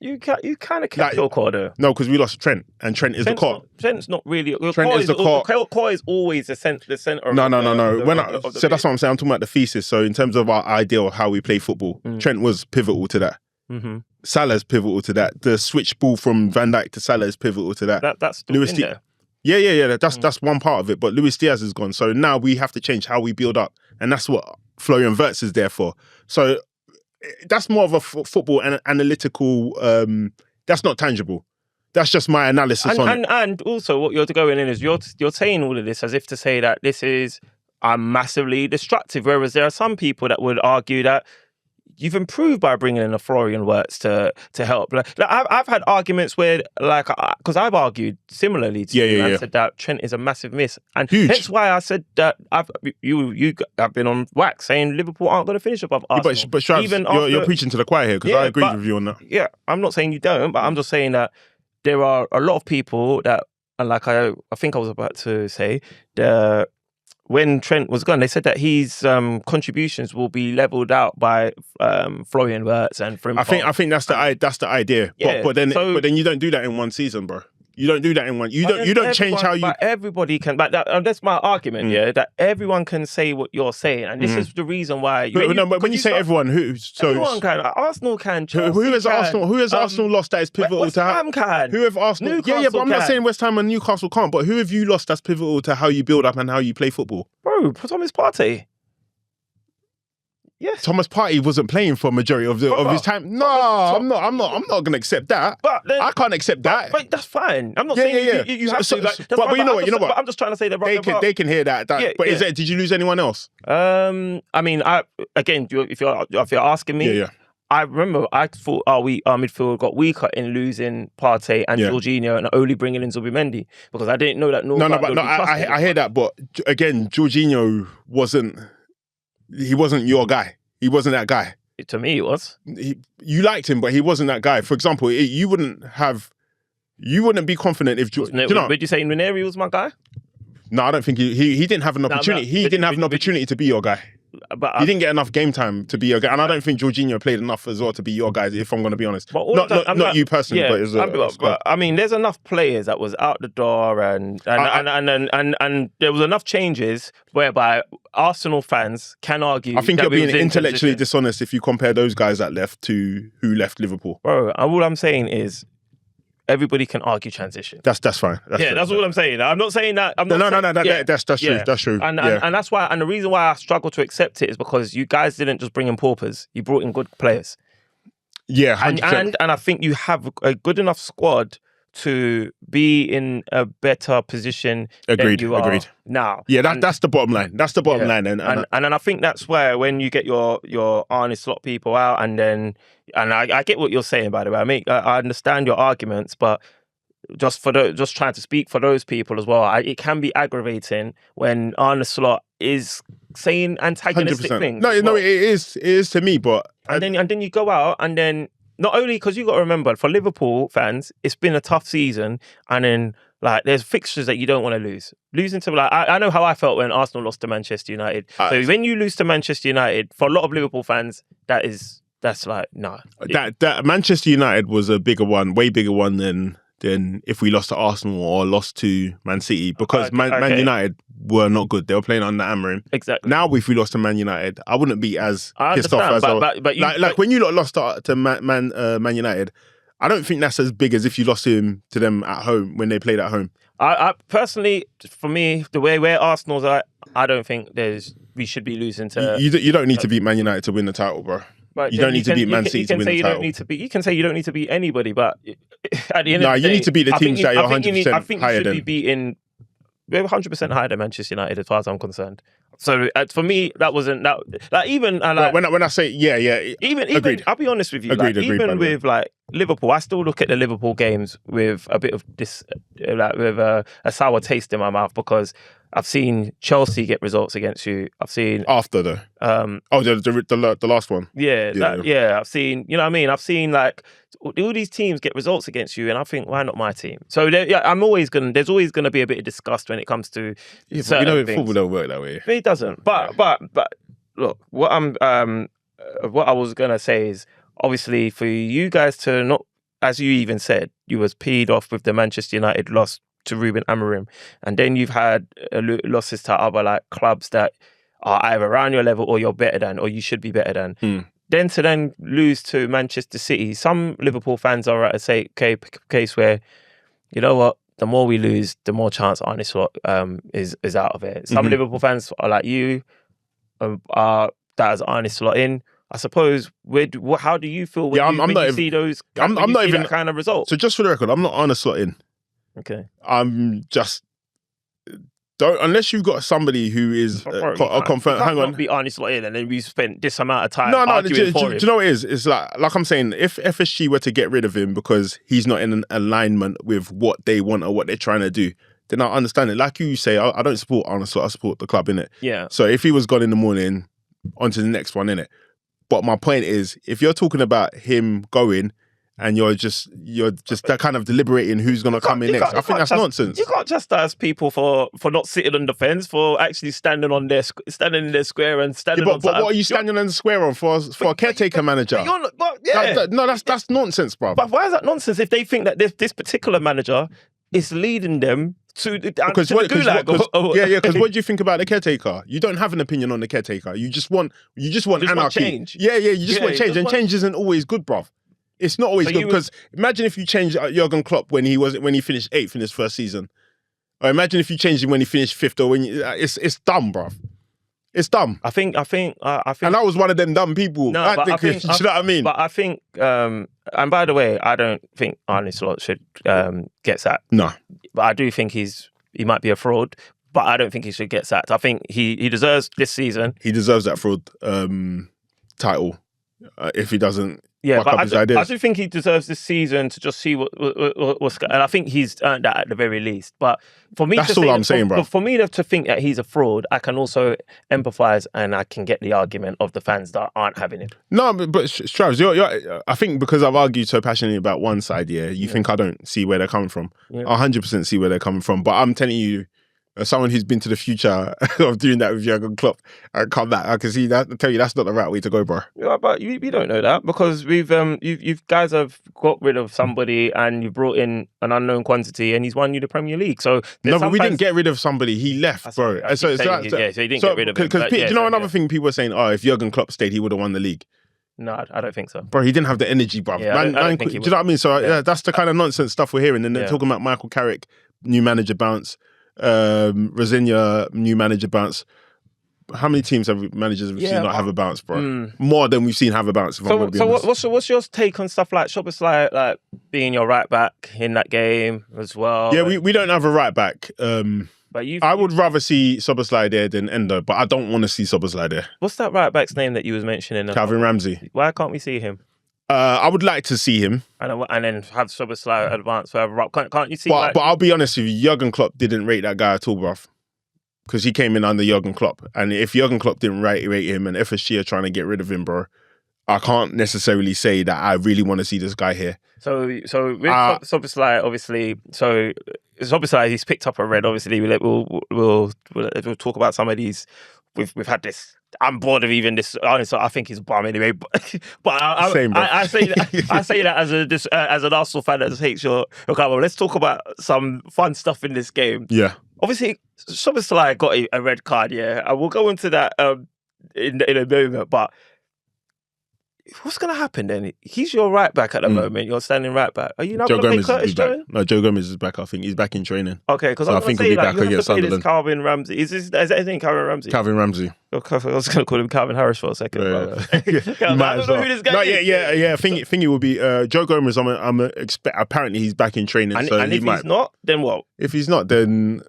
You kind of kept your core though. No, because we lost Trent, and Trent is the core. Trent's not really. Trent is the core. Core is always the center. No. So that's what I'm saying. I'm talking about the thesis. So in terms of our idea of how we play football, Trent was pivotal to that. Mm-hmm. Salah's pivotal to that. The switch ball from Van Dijk to Salah is pivotal to that. That's still in there. Yeah. That's one part of it. But Luis Diaz is gone, so now we have to change how we build up, and that's what Florian Wirtz is there for. So that's more of a football and analytical. That's not tangible. That's just my analysis on it. And also, what you're going in is you're saying all of this as if to say that this is massively destructive. Whereas there are some people that would argue that you've improved by bringing in a Florian Wirtz to help. Like I've had arguments where, like, because I've argued similarly to you, and said that Trent is a massive miss, and hence why I said that I've been on wax saying Liverpool aren't going to finish above Arsenal. But Shavs, you're preaching to the choir here, because I agree with you on that. Yeah, I'm not saying you don't, but I'm just saying that there are a lot of people that, and like I think I was about to say, when Trent was gone, they said that his contributions will be leveled out by Florian Wirtz and Frimpong. I think that's the idea. Yeah, but then you don't do that in one season, bro. You don't do that in one. You don't change how you. But everybody can. But that's my argument. Yeah, that everyone can say what you're saying, and this is the reason why. But when you say everyone, everyone can. Arsenal can. Who has Arsenal? Who has Arsenal lost that is pivotal West to how? Ham can. Who have Arsenal? Yeah. But I'm not saying West Ham and Newcastle can't. But who have you lost that's pivotal to how you build up and how you play football? Bro, Thomas Partey. Yes. Thomas Partey wasn't playing for a majority of his time. No, I'm not going to accept that. But then, I can't accept that. But that's fine. I'm not saying you have to. But you know what? But I'm just trying to say that they can hear that. But did you lose anyone else? I mean, again, if you're asking me, I remember I thought our midfield got weaker in losing Partey and Jorginho and only bringing in Zubimendi because I didn't know that. I hear that. But again, Jorginho wasn't your guy. He wasn't that guy. To me, he was. You liked him, but he wasn't that guy. For example, you wouldn't be confident if... Would you say Nwaneri was my guy? No, I don't think he didn't have an opportunity. He didn't have an opportunity to be your guy. but he didn't get enough game time to be your guy, and I don't think Jorginho played enough as well to be your guys. If I'm going to be honest, but not you personally, but as a squad. But I mean, there's enough players that was out the door, and there was enough changes whereby Arsenal fans can argue. I think that you're we being was in intellectually transition. dishonest if you compare those guys that left to who left Liverpool. Bro, all I'm saying is everybody can argue transition. That's fine. That's all I'm saying. I'm not saying that. That's true. That's true. And that's why. And the reason why I struggle to accept it is because you guys didn't just bring in paupers. You brought in good players. Yeah, 100%. And I think you have a good enough squad to be in a better position than you are now. Yeah, that's the bottom line. That's the bottom line. And then I think that's where when you get your Arne slot people out, and I get what you're saying, by the way. I understand your arguments, but just trying to speak for those people as well. It can be aggravating when Arne slot is saying antagonistic 100%. things. No, it is to me, but and then you go out and then. Not only because you got to remember, for Liverpool fans, it's been a tough season, and then there's fixtures that you don't want to lose. Losing to I know how I felt when Arsenal lost to Manchester United. So when you lose to Manchester United, for a lot of Liverpool fans, that's nah. That Manchester United was a bigger one, way bigger one than if we lost to Arsenal or lost to Man City, because Man United were not good. They were playing under Amorim. Exactly. Now, if we lost to Man United, I wouldn't be as pissed off as but when you lost to Man United, I don't think that's as big as if you lost to them at home when they played at home. I personally, for me, the way where Arsenal's at, I don't think we should be losing to. You don't need to beat Man United to win the title, bro. But you don't need to beat Man City to win the title. You can say you don't need to beat anybody, but at the end of the day, you need to beat the teams that you're 100% higher than. I think you should be beating. We're 100% higher than Manchester United, as far as I'm concerned. So for me, that wasn't that. Even when I say even agreed. I'll be honest with you. Agreed, even with Liverpool, I still look at the Liverpool games with a bit of with a sour taste in my mouth, because I've seen Chelsea get results against you. I've seen after the the last one. I've seen, you know what I mean. I've seen all these teams get results against you, and I think, why not my team? So there's always gonna be a bit of disgust when it comes to certain things. Football don't work that way. It doesn't. But look, what I was gonna say is, obviously, for you guys to not, as you even said, you was peed off with the Manchester United loss to Ruben Amorim, and then you've had losses to other clubs that are either around your level or you're better than, or you should be better than. Then lose to Manchester City. Some Liverpool fans are at a case where, you know what, the more we lose, the more chance Arne Slot is out of it. Some Liverpool fans are like you, that has Arne Slot in. I suppose. How do you feel when you see those? I'm not even that kind of result. So just for the record, I'm not Arne Slot in. Okay. I'm just don't, unless you've got somebody who is confirmed. Hang on, be Arne Slot in, and then we spent this amount of time. Do you know what it is? It's like I'm saying, if FSG were to get rid of him because he's not in an alignment with what they want or what they're trying to do, then I understand it. Like you say, I don't support Arne Slot. I support the club, innit? Yeah. So if he was gone in the morning, on to the next one, innit? But my point is, if you're talking about him going, and you're just that kind of deliberating who's going to come in next, I think that's nonsense. You can't chastise people for not sitting on the fence, for actually standing in their square and standing on. But what are you standing on the square on for a caretaker manager? That's nonsense, bro. But why is that nonsense if they think that this particular manager is leading them to the gulag? Because what do you think about the caretaker? You don't have an opinion on the caretaker. You just want anarchy. Want change. You just want change, and change isn't always good, bruv. It's not always good, because imagine if you changed Jurgen Klopp when he finished 8th in his first season, or imagine if you changed him when he finished 5th, or it's dumb, bro. It's dumb. I think, and I was one of them dumb people. Do you know what I mean? But I think, and by the way, I don't think Arne Slot should get sacked. No, but I do think he might be a fraud. But I don't think he should get sacked. I think he deserves this season. He deserves that fraud title if he doesn't. Yeah, but I do think he deserves this season to just see what's going on. And I think he's earned that at the very least. But for me, that's all I'm saying, bro. For me to think that he's a fraud, I can also empathise, and I can get the argument of the fans that aren't having him. No, but Stravs, I think because I've argued so passionately about one side, you think I don't see where they're coming from. I 100% see where they're coming from. But I'm telling you, As someone who's been to the future of doing that with Jurgen Klopp and come back, I can see that. I tell you, that's not the right way to go, bro. Yeah, but you don't know that because you guys have got rid of somebody and you brought in an unknown quantity and he's won you the Premier League. So no, but we didn't get rid of somebody. He left, bro. So he didn't get rid of him. Because do you know another thing people were saying? Oh, if Jurgen Klopp stayed, he would have won the league. No, I don't think so. Bro, he didn't have the energy, bro. Yeah, I don't think he do you know what I mean? So that's the kind of nonsense stuff we're hearing. And then talking about Michael Carrick, new manager bounce. Rosenior, new manager bounce. How many managers have we seen not have a bounce, bro? More than we've seen have a bounce. What's your take on stuff like Szoboszlai, like being your right back in that game as well? Yeah, we don't have a right back. But I would rather see Szoboszlai there than Endo, but I don't want to see Szoboszlai there. What's that right back's name that you was mentioning? Calvin Ramsey. Why can't we see him? I would like to see him. And then have Szoboszlai advance further up. Can't you see? But I'll be honest with you, Jurgen Klopp didn't rate that guy at all, bruv. Because he came in under Jurgen Klopp. And if Jurgen Klopp didn't rate him and FSG are trying to get rid of him, bro, I can't necessarily say that I really want to see this guy here. So with Szoboszlai, obviously, Szoboszlai, he's picked up a red. Obviously, we'll talk about some of these. We've had this. I'm bored of even this. Honestly, I think he's bum anyway. But I say that as an Arsenal fan that just hates your cover. Let's talk about some fun stuff in this game. Yeah. Obviously, Szoboszlai got a red card. Yeah, and we'll go into that in a moment. But what's going to happen then? He's your right back at the moment. You're standing right back. Are you not going to play Curtis Jones? No, Joe Gomez is back. I think he's back in training. Okay, because I think he'll be back against Sunderland. Calvin Ramsey. Is that his name, Calvin Ramsey? Calvin Ramsey. I was going to call him Calvin Harris for a second. You might as well. Who this guy is. Yeah. I think it will be Joe Gomez. Apparently he's back in training. And, so and if he's not, then what? If he's not, then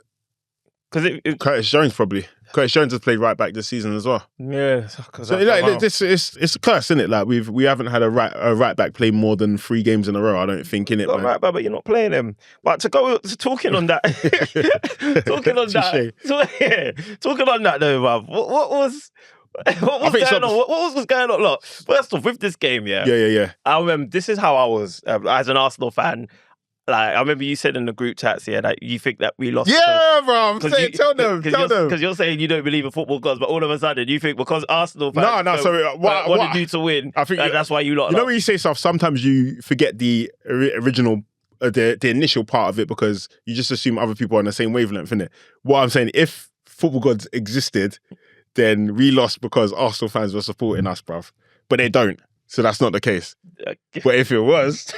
Curtis Jones probably. Curtis Jones has played right back this season as well. Yeah, so it's a curse, isn't it? Like we haven't had a right back play more than 3 games in a row. I don't think in it. Right back, but you're not playing him. But talking on that, talking on that though, bruv. What was going on? What was going on? Look, first off, with this game, yeah. I remember this is how I was as an Arsenal fan. Like, I remember you said in the group chats, that you think that we lost. Yeah, bro. Tell them. Because you're saying you don't believe in football gods, but all of a sudden you think because Arsenal fans wanted you to win, I think that's why you lost. You know when you say stuff, sometimes you forget the original, the initial part of it because you just assume other people are on the same wavelength, innit? What I'm saying, if football gods existed, then we lost because Arsenal fans were supporting us, bruv. But they don't. So that's not the case. But if it was...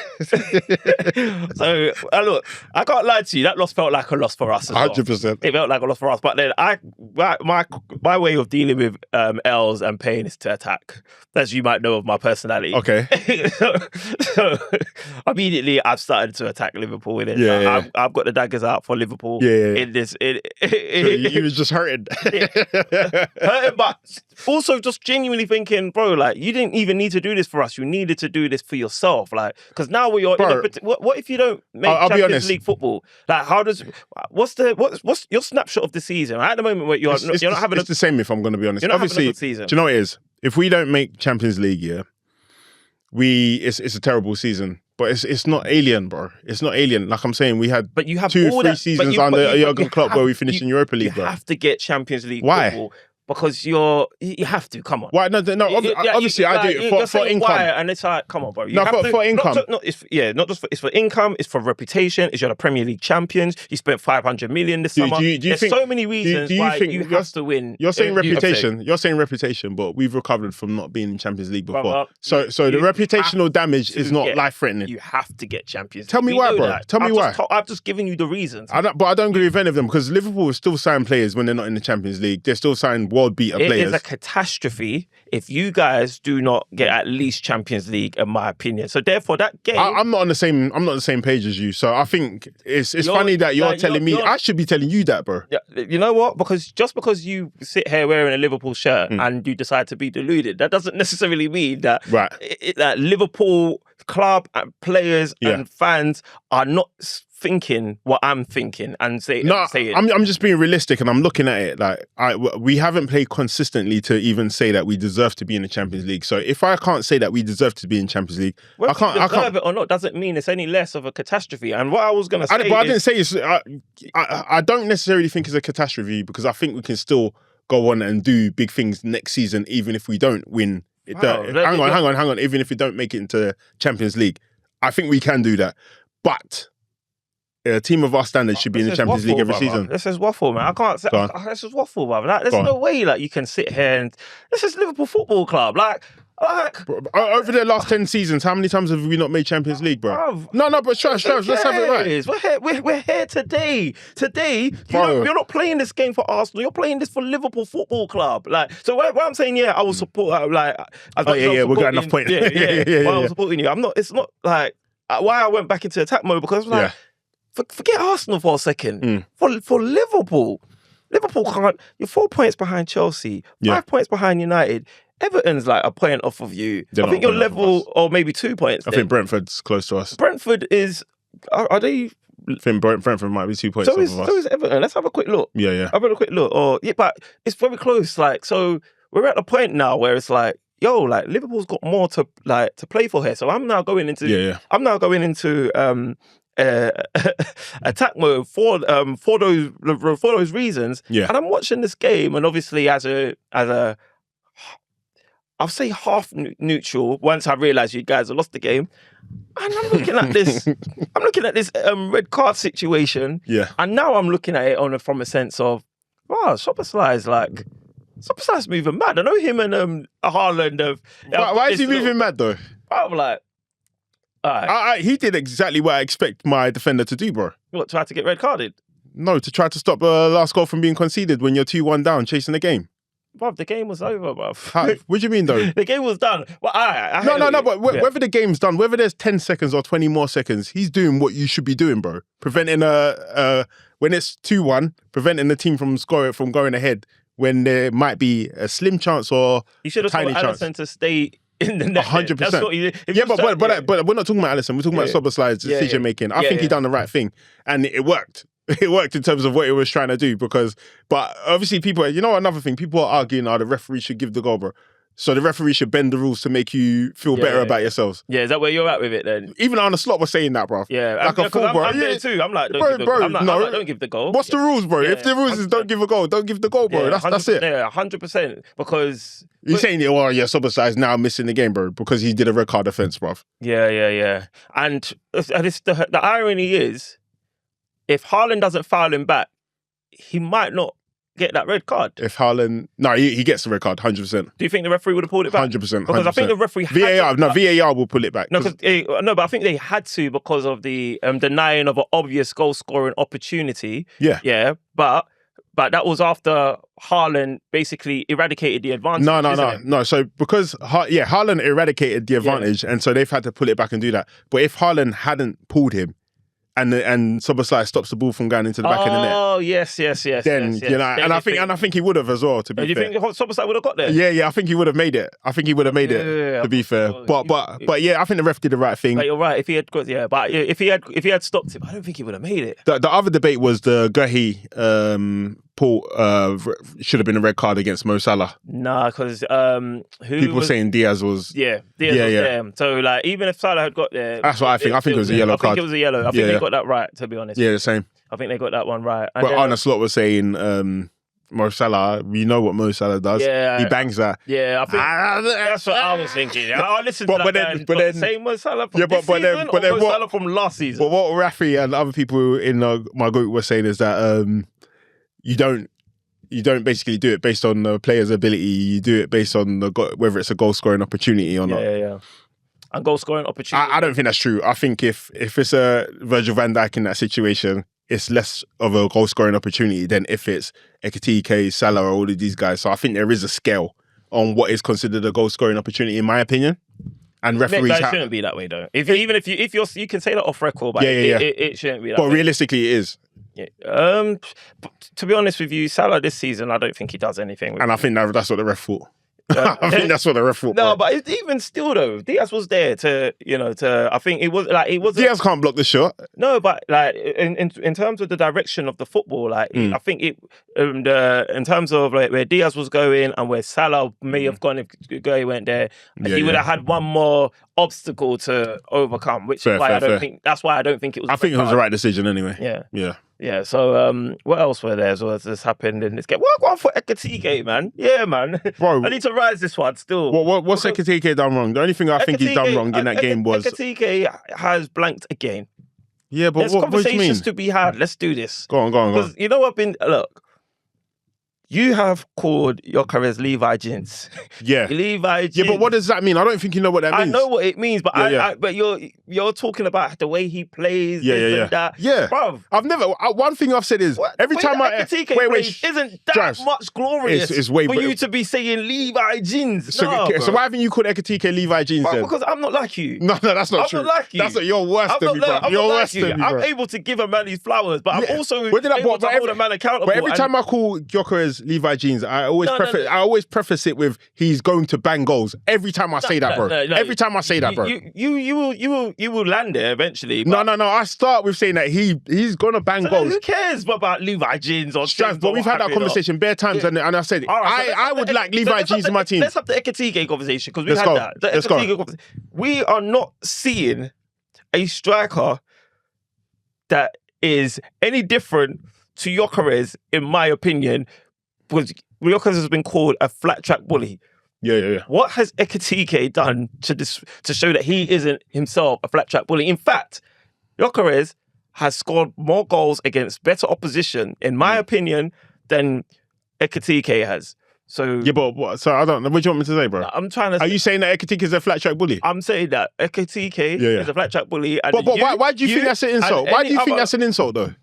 So, look, I can't lie to you, that loss felt like a loss for us as 100%. Well. It felt like a loss for us. But then my way of dealing with L's and pain is to attack, as you might know of my personality. Okay. so immediately I've started to attack Liverpool with it. Yeah. I've got the daggers out for Liverpool. Yeah. In this... So you was just hurting. Hurting, but also just genuinely thinking, bro, like, you didn't even need to do this for us. You needed to do this for yourself. Like, because now we're what if you don't make Champions League football? Like, what's your snapshot of the season? At the moment, where you're not having the same, if I'm going to be honest. You're not Obviously, having a good season. Do you know what it is? If we don't make Champions League, it's a terrible season. But it's not alien, bro. It's not alien. Like I'm saying, we had 2-3 seasons under Jurgen Klopp where we finished in Europa League, bro. You have to get Champions League Why? football. Because you have to, come on. Why? No, obviously I do it for income. Why, and it's like, come on, bro. For income. It's for income, it's for reputation, it's you're the Premier League champions, you spent 500 million this summer. There's so many reasons why you have to win. You're saying reputation, but we've recovered from not being in Champions League before. So the reputational damage is not life-threatening. You have to get Champions League. Tell me why, bro. Tell me why. I've just given you the reasons. But I don't agree with any of them because Liverpool still sign players when they're not in the Champions League. They're still signing world beater players. It is a catastrophe if you guys do not get at least Champions League, in my opinion. So therefore, that game, I'm not on the same page as you. So I think it's funny that you're telling me. I should be telling you that, bro. You know what? Because just because you sit here wearing a Liverpool shirt and you decide to be deluded, that doesn't necessarily mean that that Liverpool club and players and fans are not thinking what I'm thinking and say it. I'm just being realistic, and I'm looking at it like we haven't played consistently to even say that we deserve to be in the Champions League. So if I can't say that we deserve to be in Champions League, Whether I can't. you deserve it or not doesn't mean it's any less of a catastrophe. And what I was going to say, I didn't say it's. I don't necessarily think it's a catastrophe because I think we can still go on and do big things next season, even if we don't win. Hang on. Even if we don't make it into Champions League, I think we can do that. But a team of our standards should be in the Champions League every season. This is waffle, man. I can't say this is waffle, brother. Like, there's no way like you can sit here and this is Liverpool Football Club. Like over the last 10 seasons, how many times have we not made Champions League, bro? No, but Trav, let's have it right. We're here today. You're not playing this game for Arsenal. You're playing this for Liverpool Football Club. Like, so what I'm saying, I will support. We're got enough point. I was supporting you. I'm not. It's not like why I went back into attack mode because I was like. Forget Arsenal for a second. For Liverpool can't. You're 4 points behind Chelsea, 5 points behind United. Everton's like a point off of you. I think you're level, or maybe 2 points. I think Brentford's close to us. Brentford is. Are they? I think Brentford might be 2 points off of us. So is Everton. Let's have a quick look. Yeah. Have a quick look. But it's very close. Like, so we're at a point now where it's like, yo, like Liverpool's got more to play for here. So I'm now going into. I'm now going into. Attack mode for those reasons. And I'm watching this game, and obviously as a I'll say half neutral. Once I realise you guys have lost the game, and I'm looking at this. I'm looking at this red card situation. And now I'm looking at it from a sense of, wow, Szoboszlai's moving mad. I know him and Haaland. Why is he moving mad though? I'm like. He did exactly what I expect my defender to do, bro. What, try to get red carded? No, to try to stop the last goal from being conceded when you're 2-1 down, chasing the game. Bruv, the game was over, bruv. What do you mean, though? The game was done. Well, but whether the game's done, whether there's 10 seconds or 20 more seconds, he's doing what you should be doing, bro. Preventing when it's 2-1, preventing the team from going ahead when there might be a slim chance or you should have told Alisson to stay in the net. 100%. But we're not talking about Alisson. We're talking about Szoboszlai's decision making. I think he done the right thing, and it worked. It worked in terms of what it was trying to do but obviously people, another thing, people are arguing, the referee should give the goal, bro. So the referee should bend the rules to make you feel better about yourselves. Yeah, is that where you're at with it then? Even Arne Slot was saying that, bro. Yeah, like a fool, bro. I'm there too. I'm like, don't give the goal. What's the rules, bro? If the rules is don't give a goal, don't give the goal, bro. That's it. Yeah, 100%. Because you're saying, Szoboszlai is now missing the game, bro, because he did a red card offence, bro. Yeah. And the irony is, if Haaland doesn't foul him back, he might not get that red card. If Haaland... No, he gets the red card, 100%. Do you think the referee would have pulled it back? 100%. Because I think the referee had VAR will pull it back. No, but I think they had to because of the denying of an obvious goal-scoring opportunity. Yeah. But that was after Haaland basically eradicated the advantage. No. So because, Haaland eradicated the advantage, and so they've had to pull it back and do that. But if Haaland hadn't pulled him, and Szoboszlai stops the ball from going into the back of the net. Oh, yes. Then, and I think he would have as well, to be fair. Do you think Szoboszlai would have got there? Yeah, I think he would have made it. To be fair. But yeah, I think the ref did the right thing. But you're right. If he had got, but if he had stopped him, I don't think he would have made it. The other debate was the Guehi should have been a red card against Mo Salah. Nah, because people saying Diaz was. Diaz was there. So like, even if Salah had got there, that's what I think. I think it was a yellow card. I think it was a yellow. I think they got that right, to be honest. Yeah, the same. I think they got that one right. And but Arne Slot was saying Mo Salah, we know what Mo Salah does. Yeah, he bangs that. Yeah, I think that's what I was thinking. I listened to that guy, same Mo Salah from this season or Mo Salah from last season. But what Rafi and other people in my group were saying is that you don't basically do it based on the player's ability. You do it based on whether it's a goal scoring opportunity or not. Yeah. And goal scoring opportunity. I don't think that's true. I think if it's a Virgil van Dijk in that situation, it's less of a goal scoring opportunity than if it's Ekitike, Salah, or all of these guys. So I think there is a scale on what is considered a goal scoring opportunity, in my opinion. And referees it shouldn't be that way though. If you can say that off record, but it shouldn't be that way. But realistically, it is. Yeah. To be honest with you, Salah this season, I don't think he does anything. And I think that's what the ref thought. I think that's what the ref thought. No, bro. but even still though, Diaz was there to, I think it was like, it was. Diaz can't block the shot. No, but like in terms of the direction of the football, like I think it, in terms of like where Diaz was going and where Salah may have gone if Gueye went there, he would have had one more obstacle to overcome, which is why I don't think, that's why I don't think it was. I think it was the right decision anyway. Yeah. Yeah, so what else were there? So this happened in this game. What going for Ekitike, man? Yeah, man. Bro, I need to rise this one still. What's Ekitike done wrong? The only thing I think he's done wrong in that game was Ekitike has blanked again. Yeah, but there's what do you mean? conversations to be had. Let's do this. Go on. Because you know what? Look, you have called Gyökeres Levi jeans. Yeah. Levi jeans. Yeah, but what does that mean? I don't think you know what that means. I know what it means, but but you're talking about the way he plays. Yeah. That. Yeah. Bruv. I've never. One thing I've said is every time Ekitike plays isn't that much glorious it's way for you to be saying Levi jeans. So why haven't you called Ekitike Levi jeans then? Because I'm not like you. No, that's not true. I'm not like you. That's not, you're worse than me, bro. You're worse than me, bro. I'm able to give a man his flowers, but I'm also able to hold a man accountable. But every time I call Gyökeres Levi jeans, I always preface it with he's going to bang goals. Every time I say that, bro. Every time I say that, bro. You will land there eventually. No. I start with saying that he's gonna bang goals. Who cares about Levi jeans or Strauss? But we've had that conversation bare times, and I said I would like Levi jeans in my team. Let's have the Ekitike conversation because we've had that. Let's go. We are not seeing a striker that is any different to Gyökeres, in my opinion, because Gyökeres has been called a flat track bully. Yeah. What has Ekitike done to show that he isn't himself a flat track bully? In fact, Gyökeres has scored more goals against better opposition, in my opinion, than Ekitike has. So yeah, but what? So I don't know. What do you want me to say, bro? I'm trying to. Are you saying that Ekitike is a flat track bully? I'm saying that Ekitike is a flat track bully. And but why do you think that's an insult? Why do you think that's an insult, though?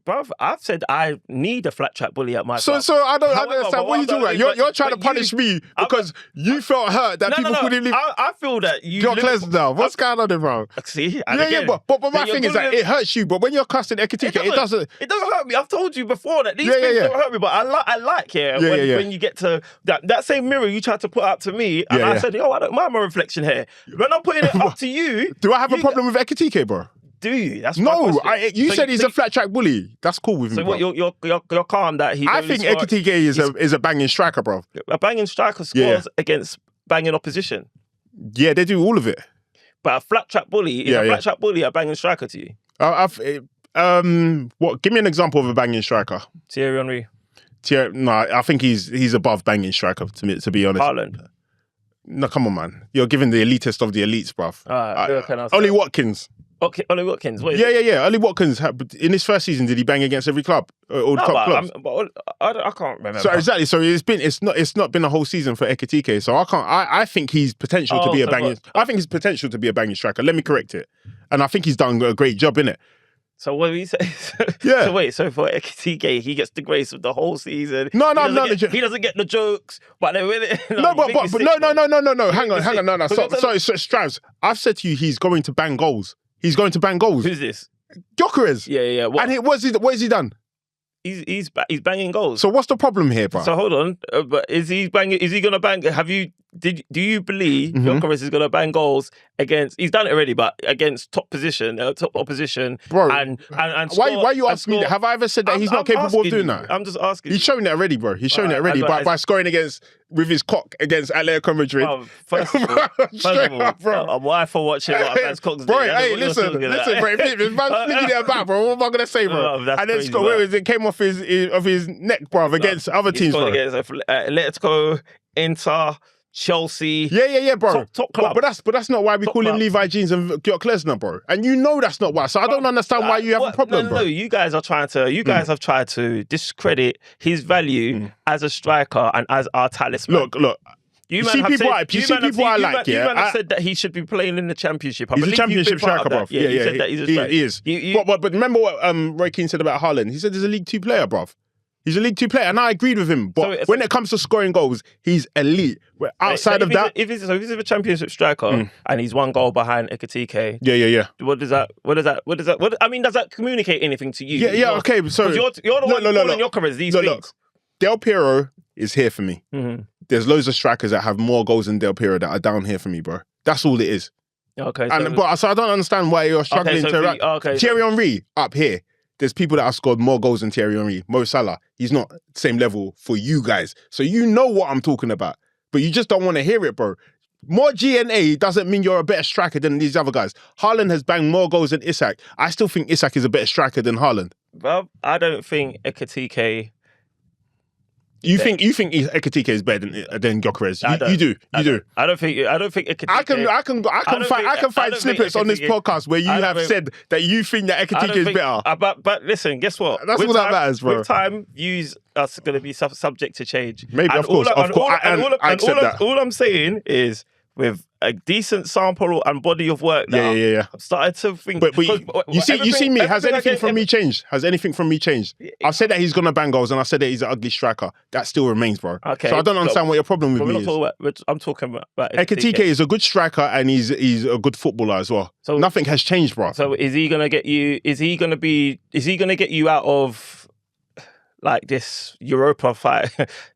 Bruv, I've said I need a flat track bully at my club. So I don't understand what you do. You're trying to punish me because you felt hurt that people couldn't leave. I feel that you. Gyökeres now. What's going on there, bro? See, but my thing is that it hurts you. But when you're cussing Ekitike, it doesn't. It doesn't hurt me. I've told you before that these things don't hurt me. But I like when you get to that same mirror you tried to put up to me, and I said, I don't mind my reflection here. When I'm putting it up to you, do I have a problem with Ekitike, bro? Do you? That's you said he's a flat track bully. That's cool with me. So what? You're calm that he. I think Ekitike is a banging striker, bro. A banging striker scores against banging opposition. Yeah, they do all of it. But a flat track bully is a flat track bully a banging striker to you. What? Give me an example of a banging striker. Thierry Henry. No, I think he's above banging striker to be honest. Haaland. No, come on, man. You're giving the elitist of the elites, bruv. Ollie Watkins. Okay, Ollie Watkins. Yeah. Ollie Watkins, in his first season, did he bang against every club? All the top clubs? I can't remember. So exactly. So it's not been a whole season for Ekitike. So I think he's potential to be a banging. I think he's potential to be a banging striker. Let me correct it. And I think he's done a great job in it. So what do we say? So for Ekitike, he gets the grace of the whole season. No. He doesn't get the jokes, but they're really no. Hang on. No. Sorry, Strauss. I've said to you, he's going to bang goals. He's going to bang goals. Who's this? Gyökeres. Yeah. What? And what has he done? He's banging goals. So what's the problem here, bro? So hold on, but is he banging? Is he going to bang? Do you believe Gyökeres is going to bang goals against? He's done it already, but against top opposition, bro. And why are you asking me that? Have I ever said that he's not capable of doing that? I'm just asking. He's shown it already, bro. He's shown it already by scoring with his cock against Atletico Madrid. First of all, bro. I'm wife for watching what a man's cock's doing. Bro, hey, listen, bro. If man's flinging it about, bro, what am I gonna say, bro? And then it came off his neck, bro, against other teams, bro. Against Atletico, Inter, Chelsea. Yeah, bro. Top club. But that's not why we call him Levi Jeans and Gyökeres, bro. And you know that's not why. So I don't understand why you have a problem, bro. No, you guys have tried to discredit his value as a striker and as our talisman. Look. You see people I like, yeah. You have said that he should be playing in the championship. He's a championship striker, bro. Yeah, you said that he's a striker. He is. But remember what Roy Keane said about Haaland? He said he's a League 2 player, bro. He's a League 2 player, and I agreed with him. But when it comes to scoring goals, he's elite. Outside of that, if he's a championship striker and he's one goal behind Ekitike, yeah. What does that? I mean, does that communicate anything to you? Yeah. Okay, so you're the one calling Gyökeres these things. Look, Del Piero is here for me. there's loads of strikers that have more goals than Del Piero that are down here for me, bro. That's all it is. Okay. So I don't understand why you're struggling Thierry Henry up here. There's people that have scored more goals than Thierry Henry. Mo Salah, he's not same level for you guys. So you know what I'm talking about. But you just don't want to hear it, bro. More GNA doesn't mean you're a better striker than these other guys. Haaland has banged more goals than Isak. I still think Isak is a better striker than Haaland. Well, I don't think Ekitike... You think Ekitike is better than Gyökeres? You do. I don't think Ekitike. I can find snippets on this podcast where you have said that you think that Ekitike is better. But listen, guess what? That's all that matters, bro. With time, views are going to be subject to change. Maybe, of course. I accept that. All I'm saying is, with a decent sample and body of work now, I'm starting to think... But you see me, has anything from me changed? Has anything from me changed? I've said that he's going to bang goals and I said that he's an ugly striker. That still remains, bro. Okay. So I don't understand what your problem with me is. I'm talking about Ekitike is a good striker and he's a good footballer as well. So nothing has changed, bro. So is he going to get you... Is he going to get you out of... like this Europa fight?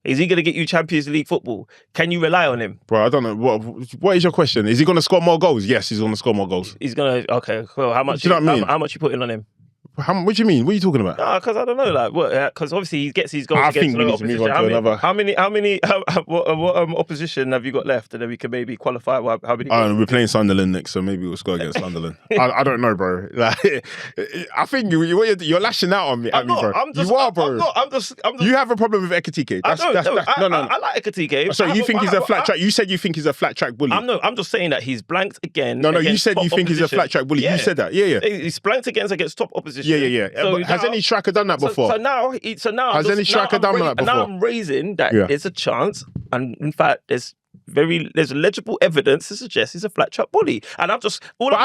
Is he going to get you Champions League football? Can you rely on him? Bro, I don't know. What is your question? Is he going to score more goals? Yes, he's going to score more goals. He's going to... Okay, cool. How much? Do you know what I mean? How much you putting on him? What do you mean? What are you talking about? No, because I don't know. Like, because obviously he gets his goals. I think we need to move on to another. What opposition have you got left, and then we can maybe qualify how many? We're playing Sunderland next, so maybe we'll score against Sunderland. I don't know, bro. Like, I think you're lashing out on me, bro. You are, bro. I'm just. You have a problem with Ekitike. No. I like Ekitike. So you think he's a flat track? You said you think he's a flat track bully. I'm just saying that he's blanked again. No. You said you think he's a flat track bully. You said that. Yeah. He's blanked against top opposition. Yeah. So has any striker done that before? So now has any striker done that before? Now I'm raising that there's a chance, and in fact, there's legible evidence to suggest he's a flat track bully. And I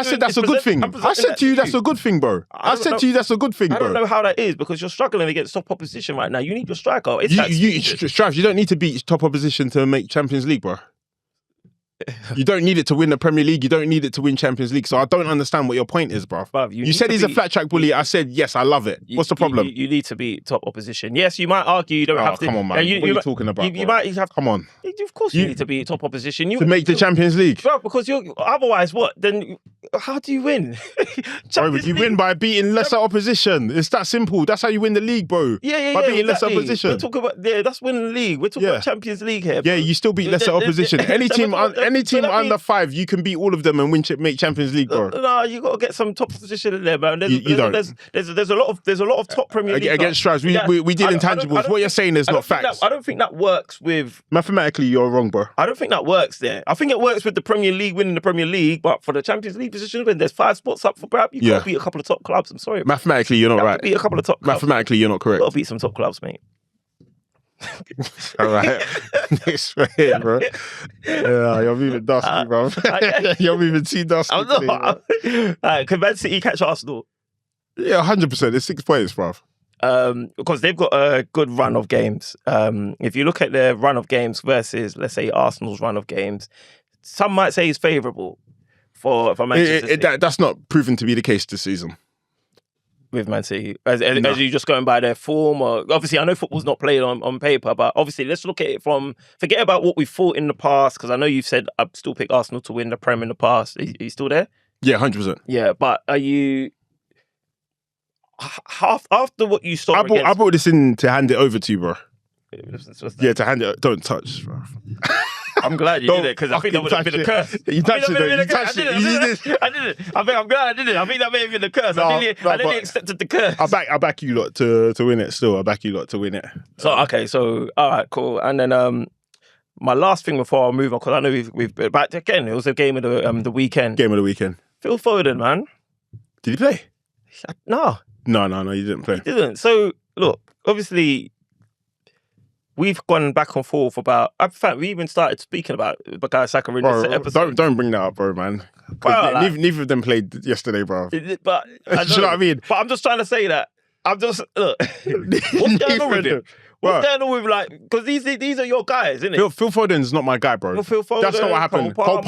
said that's a good thing. I said to you that's a good thing, bro. I said to you that's a good thing, bro. I don't know how that is because you're struggling against top opposition right now. You need your striker. Strav, you don't need to beat top opposition to make Champions League, bro. You don't need it to win the Premier League. You don't need it to win Champions League. So I don't understand what your point is, bro. You said he's a flat track bully. I said, yes, I love it. What's the problem? You need to be top opposition. Yes, you might argue you don't have to. Come on, man. What are you talking about? You might have. Come on. Of course you need to be top opposition. To make the Champions League. Bro, because otherwise what? Then how do you win? Bro, you win by beating lesser opposition. It's that simple. That's how you win the league, bro. Yeah. By beating lesser opposition. We're talking about that's winning the league. We're talking about Champions League here. Bro. Yeah, you still beat lesser opposition. Any team under 5, you can beat all of them and make Champions League, bro. No, you got to get some top position in there, man. You don't. There's a lot of top Premier League against Strauss. We did intangibles. What you're saying is not facts. I don't think that works with. Mathematically, you're wrong, bro. I don't think that works there. I think it works with the Premier League winning the Premier League, but for the Champions League position, when there's 5 spots up for grab, you got to beat a couple of top clubs. I'm sorry. Mathematically, you're not right. Beat a couple of top clubs. Mathematically, you're not correct. Got to beat some top clubs, mate. All right. Next right here, bro. Yeah, you're moving dusty, bro. You're moving too dusty. I'm not. Can Man City catch Arsenal? Yeah, 100%. It's 6 points, bro. Because they've got a good run of games. If you look at their run of games versus, let's say, Arsenal's run of games, some might say it's favourable for Manchester City. That's not proven to be the case this season. With Man City, as you just going by their form, or obviously I know football's not played on paper, but obviously let's look at it forget about what we thought in the past, because I know you've said I'd still pick Arsenal to win the Prem in the past. Are you still there? Yeah, 100%. Yeah, but are you after what you saw? I brought this in to hand it over to you, bro. Yeah, to hand it. Don't touch, bro. I'm glad you did it, because I think that would have been a curse. You touched it, though. You touched it. I did it. I think I'm glad I did it. I think that may have been a curse. I nearly accepted the curse. I back you lot to win it still. I back you lot to win it. So, okay. So, all right, cool. And then my last thing before I move on, because I know we've been back again, it was a game of the weekend. Game of the weekend. Phil Foden, man. Did he play? No. No, he didn't play. He didn't. So, look, obviously, we've gone back and forth about. In fact, we even started speaking about Bukayo Saka in this episode. Don't bring that up, bro, man. Well, neither of them played yesterday, bro. But do you know what I mean? But I'm just trying to say that. Look. What's going on with him? What's going on with because these are your guys, isn't it? Phil Foden's not my guy, bro. Well, Phil Foden, that's not what happened. Cole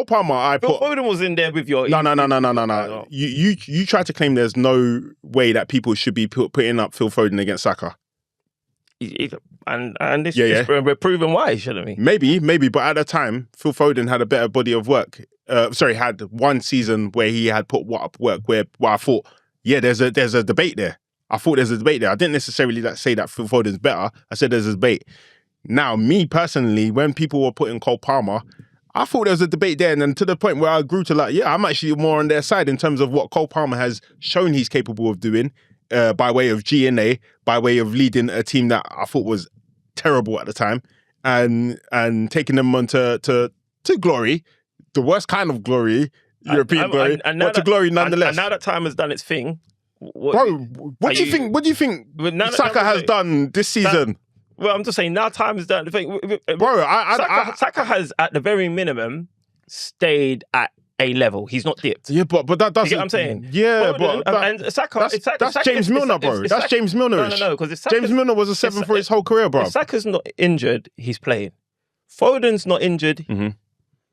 Palmer, Phil Foden was in there with your. No. You tried to claim there's no way that people should be putting up Phil Foden against Saka. And this, we're proving why, shouldn't we? Maybe, but at the time, Phil Foden had a better body of work. Had one season where he had put up work where I thought, there's a debate there. I thought there's a debate there. I didn't necessarily say that Phil Foden's better. I said there's a debate. Now, me personally, when people were putting Cole Palmer, I thought there was a debate there, and then to the point where I grew to I'm actually more on their side in terms of what Cole Palmer has shown he's capable of doing by way of G&A, by way of leading a team that I thought was terrible at the time, and taking them on to glory, the worst kind of glory, European glory, but to glory nonetheless. And now that time has done its thing. What do you think Saka has done this season? Well, I'm just saying now time has done the thing. Bro, Saka has at the very minimum stayed at a level. He's not dipped. Yeah, but that doesn't. You get what I'm saying? Yeah, and Saka. That's James Milner, bro. That's James Milner. No, because James Milner was a 7 for his whole career, bro. If Saka's not injured, he's playing. Foden's not injured. Mm-hmm.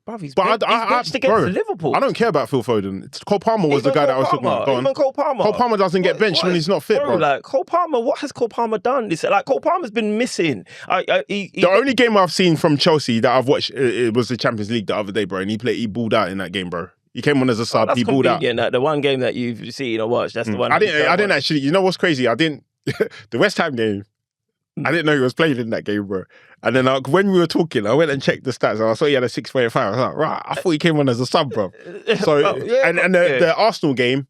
Bruv, he's benched against Liverpool. I don't care about Phil Foden. Cole Palmer was the guy that I was talking about. Even Cole Palmer. Cole Palmer doesn't get benched when he's not fit, bro. Like Cole Palmer, what has Cole Palmer done? It's like Cole Palmer's been missing. The only game I've seen from Chelsea that I've watched it was the Champions League the other day, bro. And he balled out in that game, bro. He came on as a sub. He balled out. Like, the one game that you've seen or watched, that's the one. I didn't actually. You know what's crazy? I didn't. The West Ham game. I didn't know he was playing in that game, bro. And then when we were talking, I went and checked the stats and I saw he had a 6.5. I was like, right, I thought he came on as a sub, bro. So, the Arsenal game,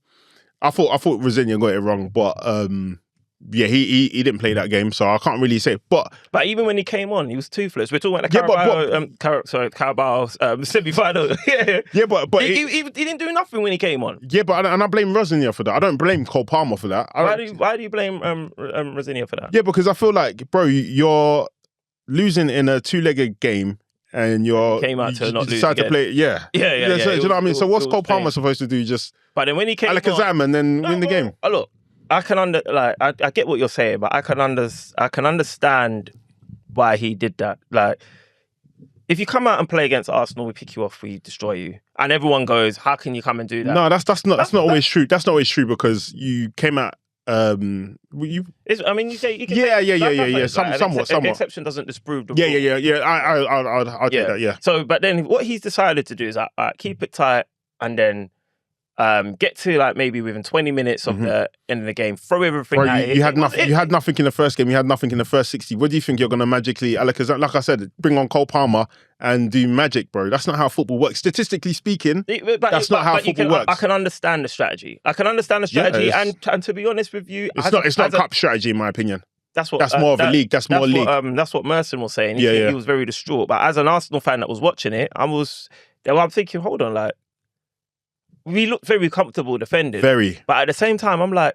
I thought Rosenior got it wrong, but he didn't play that game, so I can't really say. But even when he came on, he was toothless. We're talking about the Carabao semi-final. Yeah, but he didn't do nothing when he came on. Yeah, but I blame Rosenior for that. I don't blame Cole Palmer for that. Why do you blame Rosenior for that? Yeah, because I feel like, bro, you're losing in a two-legged game. And you decide to play. Yeah. So, do you know what I mean? So what's Cole Palmer supposed to do? Just but then when he came Alakazam and then win the game. Look, I can I get what you're saying, but I can understand why he did that. Like, if you come out and play against Arsenal, we pick you off, we destroy you, and everyone goes, "How can you come and do that?" No, that's not always true. That's not always true because you came out. You can say somewhat. The exception doesn't disprove the rule. Yeah. I'll do that. Yeah. So, but then what he's decided to do is keep it tight and then get to like maybe within 20 minutes of the end of the game, throw everything at it. You had nothing in the first game. You had nothing in the first 60. What do you think you're going to magically, like I said, bring on Cole Palmer and do magic, bro? That's not how football works. Statistically speaking, that's not how football works. I can understand the strategy. And to be honest with you, it's not cup strategy in my opinion. That's more of a league. That's more league. That's what Merson was saying. He was very distraught. But as an Arsenal fan that was watching it, I'm thinking, hold on, like, we looked very comfortable defending. Very. But at the same time, I'm like,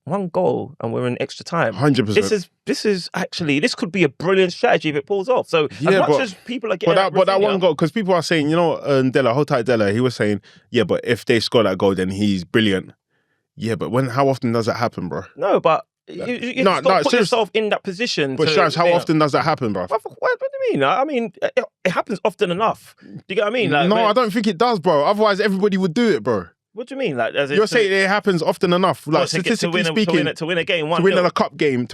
one goal and we're in extra time. 100%. This could be a brilliant strategy if it pulls off. So as people are getting but that one goal, because people are saying, Della, hold tight Della, he was saying, but if they score that goal, then he's brilliant. Yeah, but how often does that happen, bro? No, but you put yourself in that position. But Shaz, how often does that happen, bro? What do you mean? I mean, it happens often enough. Do you get what I mean? Like, I don't think it does, bro. Otherwise, everybody would do it, bro. What do you mean? Like, you're saying it happens often enough. Like, statistically speaking, to win a game, to win a cup game,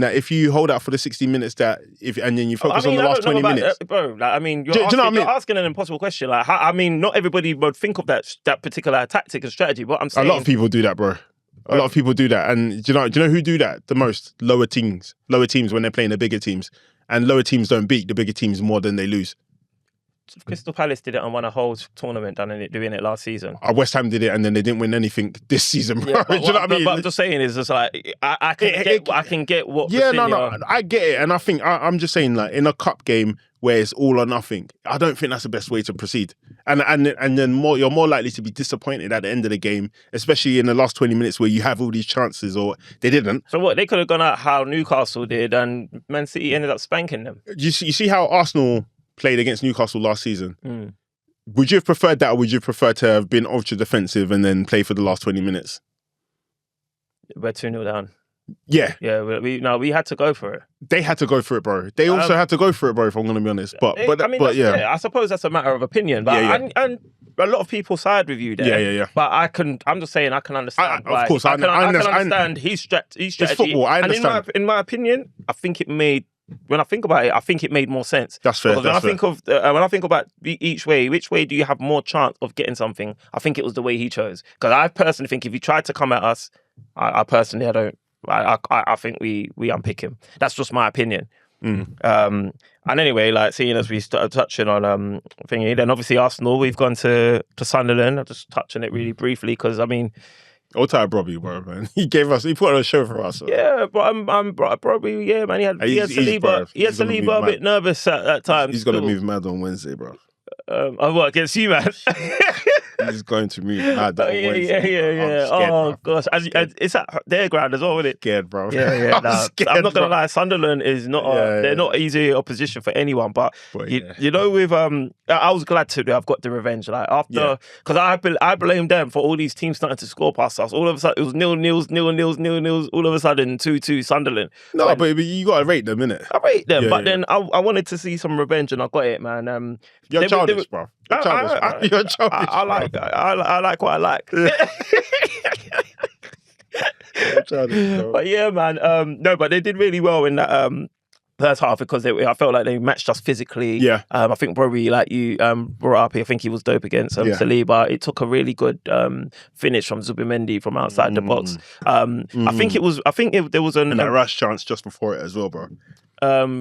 that if you hold out for the 60 minutes, and then you focus on the last 20 minutes, bro. Like, you're asking an impossible question. Like, not everybody would think of that particular tactic and strategy. But I'm saying a lot of people do that, bro. A lot of people do that, and do you know who do that the most? Lower teams when they're playing the bigger teams, and lower teams don't beat the bigger teams more than they lose. Crystal Palace did it and won a whole tournament doing it last season. West Ham did it and then they didn't win anything this season, bro. Do you know what I mean? But I'm just saying is just like I can get what. Yeah, no, I get it, and I think I'm just saying, like, in a cup game where it's all or nothing, I don't think that's the best way to proceed. And then you're more likely to be disappointed at the end of the game, especially in the last 20 minutes where you have all these chances, or they didn't. So what, they could have gone out how Newcastle did and Man City ended up spanking them. You see how Arsenal played against Newcastle last season? Would you have preferred that, or would you prefer to have been ultra defensive and then play for the last 20 minutes? We're 2-0 down. Yeah. Yeah, we had to go for it. They had to go for it, bro. They also had to go for it, bro, if I'm going to be honest. But I suppose that's a matter of opinion. But and a lot of people side with you there. Yeah. But I'm just saying I can understand. Of course, I can understand his strategy. It's football, I understand. And in my opinion, I think it made... When I think about it, I think it made more sense. That's fair. Because when I think about which way do you have more chance of getting something? I think it was the way he chose. Because I personally think if he tried to come at us, I think we unpick him. That's just my opinion. And anyway, like seeing as we started touching on thingy, then obviously Arsenal, we've gone to Sunderland. I'll just touch on it really briefly because I mean. All time Robbie, bro, man. He put on a show for us. So. Yeah, but I'm probably, yeah, man. He had Saliba a bit nervous at times. He's gonna move mad on Wednesday, bro. What against you, man? He's going to move mad on Wednesday. Yeah. Scared, gosh, it's at their ground as well, isn't it? Scared, bro. Yeah. I'm not gonna bro. lie. Sunderland is not. They're not easy opposition for anyone. But you know, with I was glad to have got the revenge. Like after, because I blame them for all these teams starting to score past us. All of a sudden, it was nil. All of a sudden, 2-2 Sunderland. No, but you gotta rate them, innit? I rate them, but then I wanted to see some revenge, and I got it, man. You're childish, bro. You're childish. You're childish. I like what I like. But yeah, man. No, but they did really well in that first half because I felt like they matched us physically. Yeah. I think probably like you brought up, I think he was dope against Saliba. It took a really good finish from Zubimendi from outside the box. I think there was and that rush chance just before it as well, bro.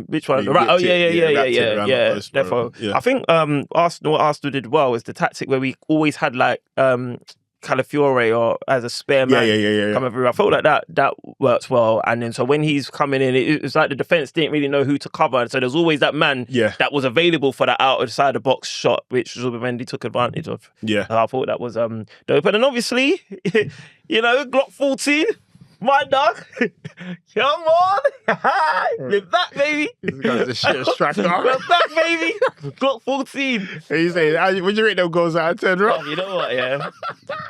Which one? Right. Oh yeah. Therefore, I think Arsenal did well is the tactic where we always had like Calafiore or as a spare man coming through. I felt like that works well. And then so when he's coming in, it's like the defense didn't really know who to cover. And so there's always that man that was available for that outside the box shot, which Zubimendi took advantage of. Yeah, I thought that was dope. And then obviously, you know, Glock 14. My dog, come on, we're back, baby. This guy's a shit striker. We're back, baby. Glock 14. You say, would you rate them goals out of 10, right? You know what, yeah.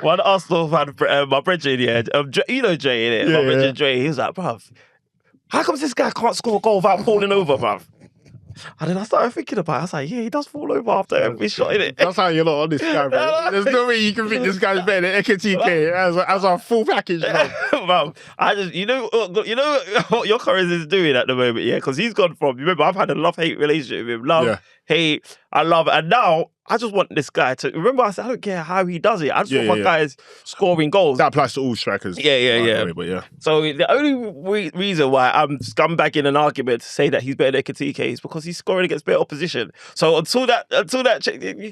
One Arsenal fan, my brethren, you know Jay, innit? My brethren Jay, he was like, bruv, how comes this guy can't score a goal without falling over, bruv? And then I started thinking about it. I was like, yeah, he does fall over after every shot, innit? That's how you're not on this guy, bro. There's no way you can think this guy's better than Ekitike as a full package, bro. I just, you know what your Corres is doing at the moment, yeah? Because he's gone from, remember, I've had a love-hate relationship with him. Love, hate, I love it. And now, I just want this guy to, remember I said, I don't care how he does it. I just want my guys scoring goals. That applies to all strikers. Yeah. But yeah. So the only reason why I'm scumbagging an argument to say that he's better than Ekitike is because he's scoring against better opposition. So until that, you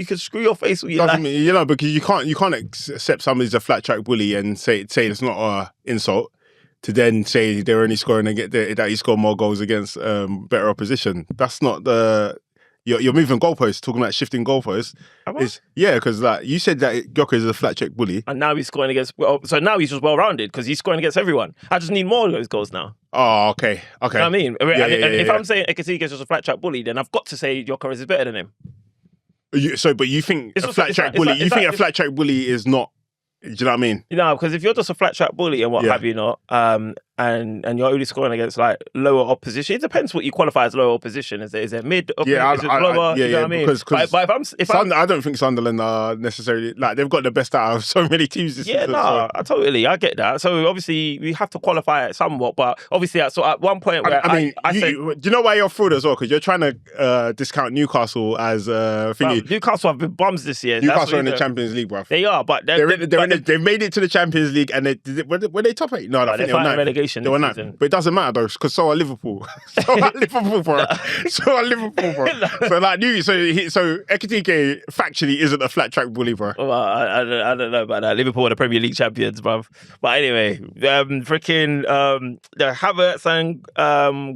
could screw your face with your life. You know, because you can't accept somebody's a flat track bully and say it's not an insult to then say they're only scoring that he scored more goals against better opposition. That's not the... You're moving goalposts, talking about shifting goalposts. Because like you said that Gyökeres is a flat check bully. And now he's scoring against... So now he's just well-rounded because he's scoring against everyone. I just need more of those goals now. Oh, okay. You know what I mean? If I'm saying Ekitike is just a flat track bully, then I've got to say Gyökeres is better than him. But you think a flat track bully is not... Do you know what I mean? No, because if you're just a flat track bully and what have you not, and you're only scoring against like lower opposition, it depends what you qualify as lower opposition. Is it mid? Is it lower? You know what I mean? Because I don't think Sunderland are necessarily like they've got the best out of so many teams this season. I get that. So obviously we have to qualify it somewhat, but obviously at one point where do you know why you're fraud as well? Because you're trying to discount Newcastle as thingy. Newcastle have been bums this year. Newcastle are in the Champions League, bro. They are, but they've made it to the Champions League, and were they top 8? No, I think they were 9. Relegation. They were 9. But it doesn't matter though, because so are Liverpool. So are Liverpool, bro. So like so Ekitike factually isn't a flat track bully, bro. Well, I don't know about that. Liverpool are the Premier League champions, bruv. But anyway, the Havertz and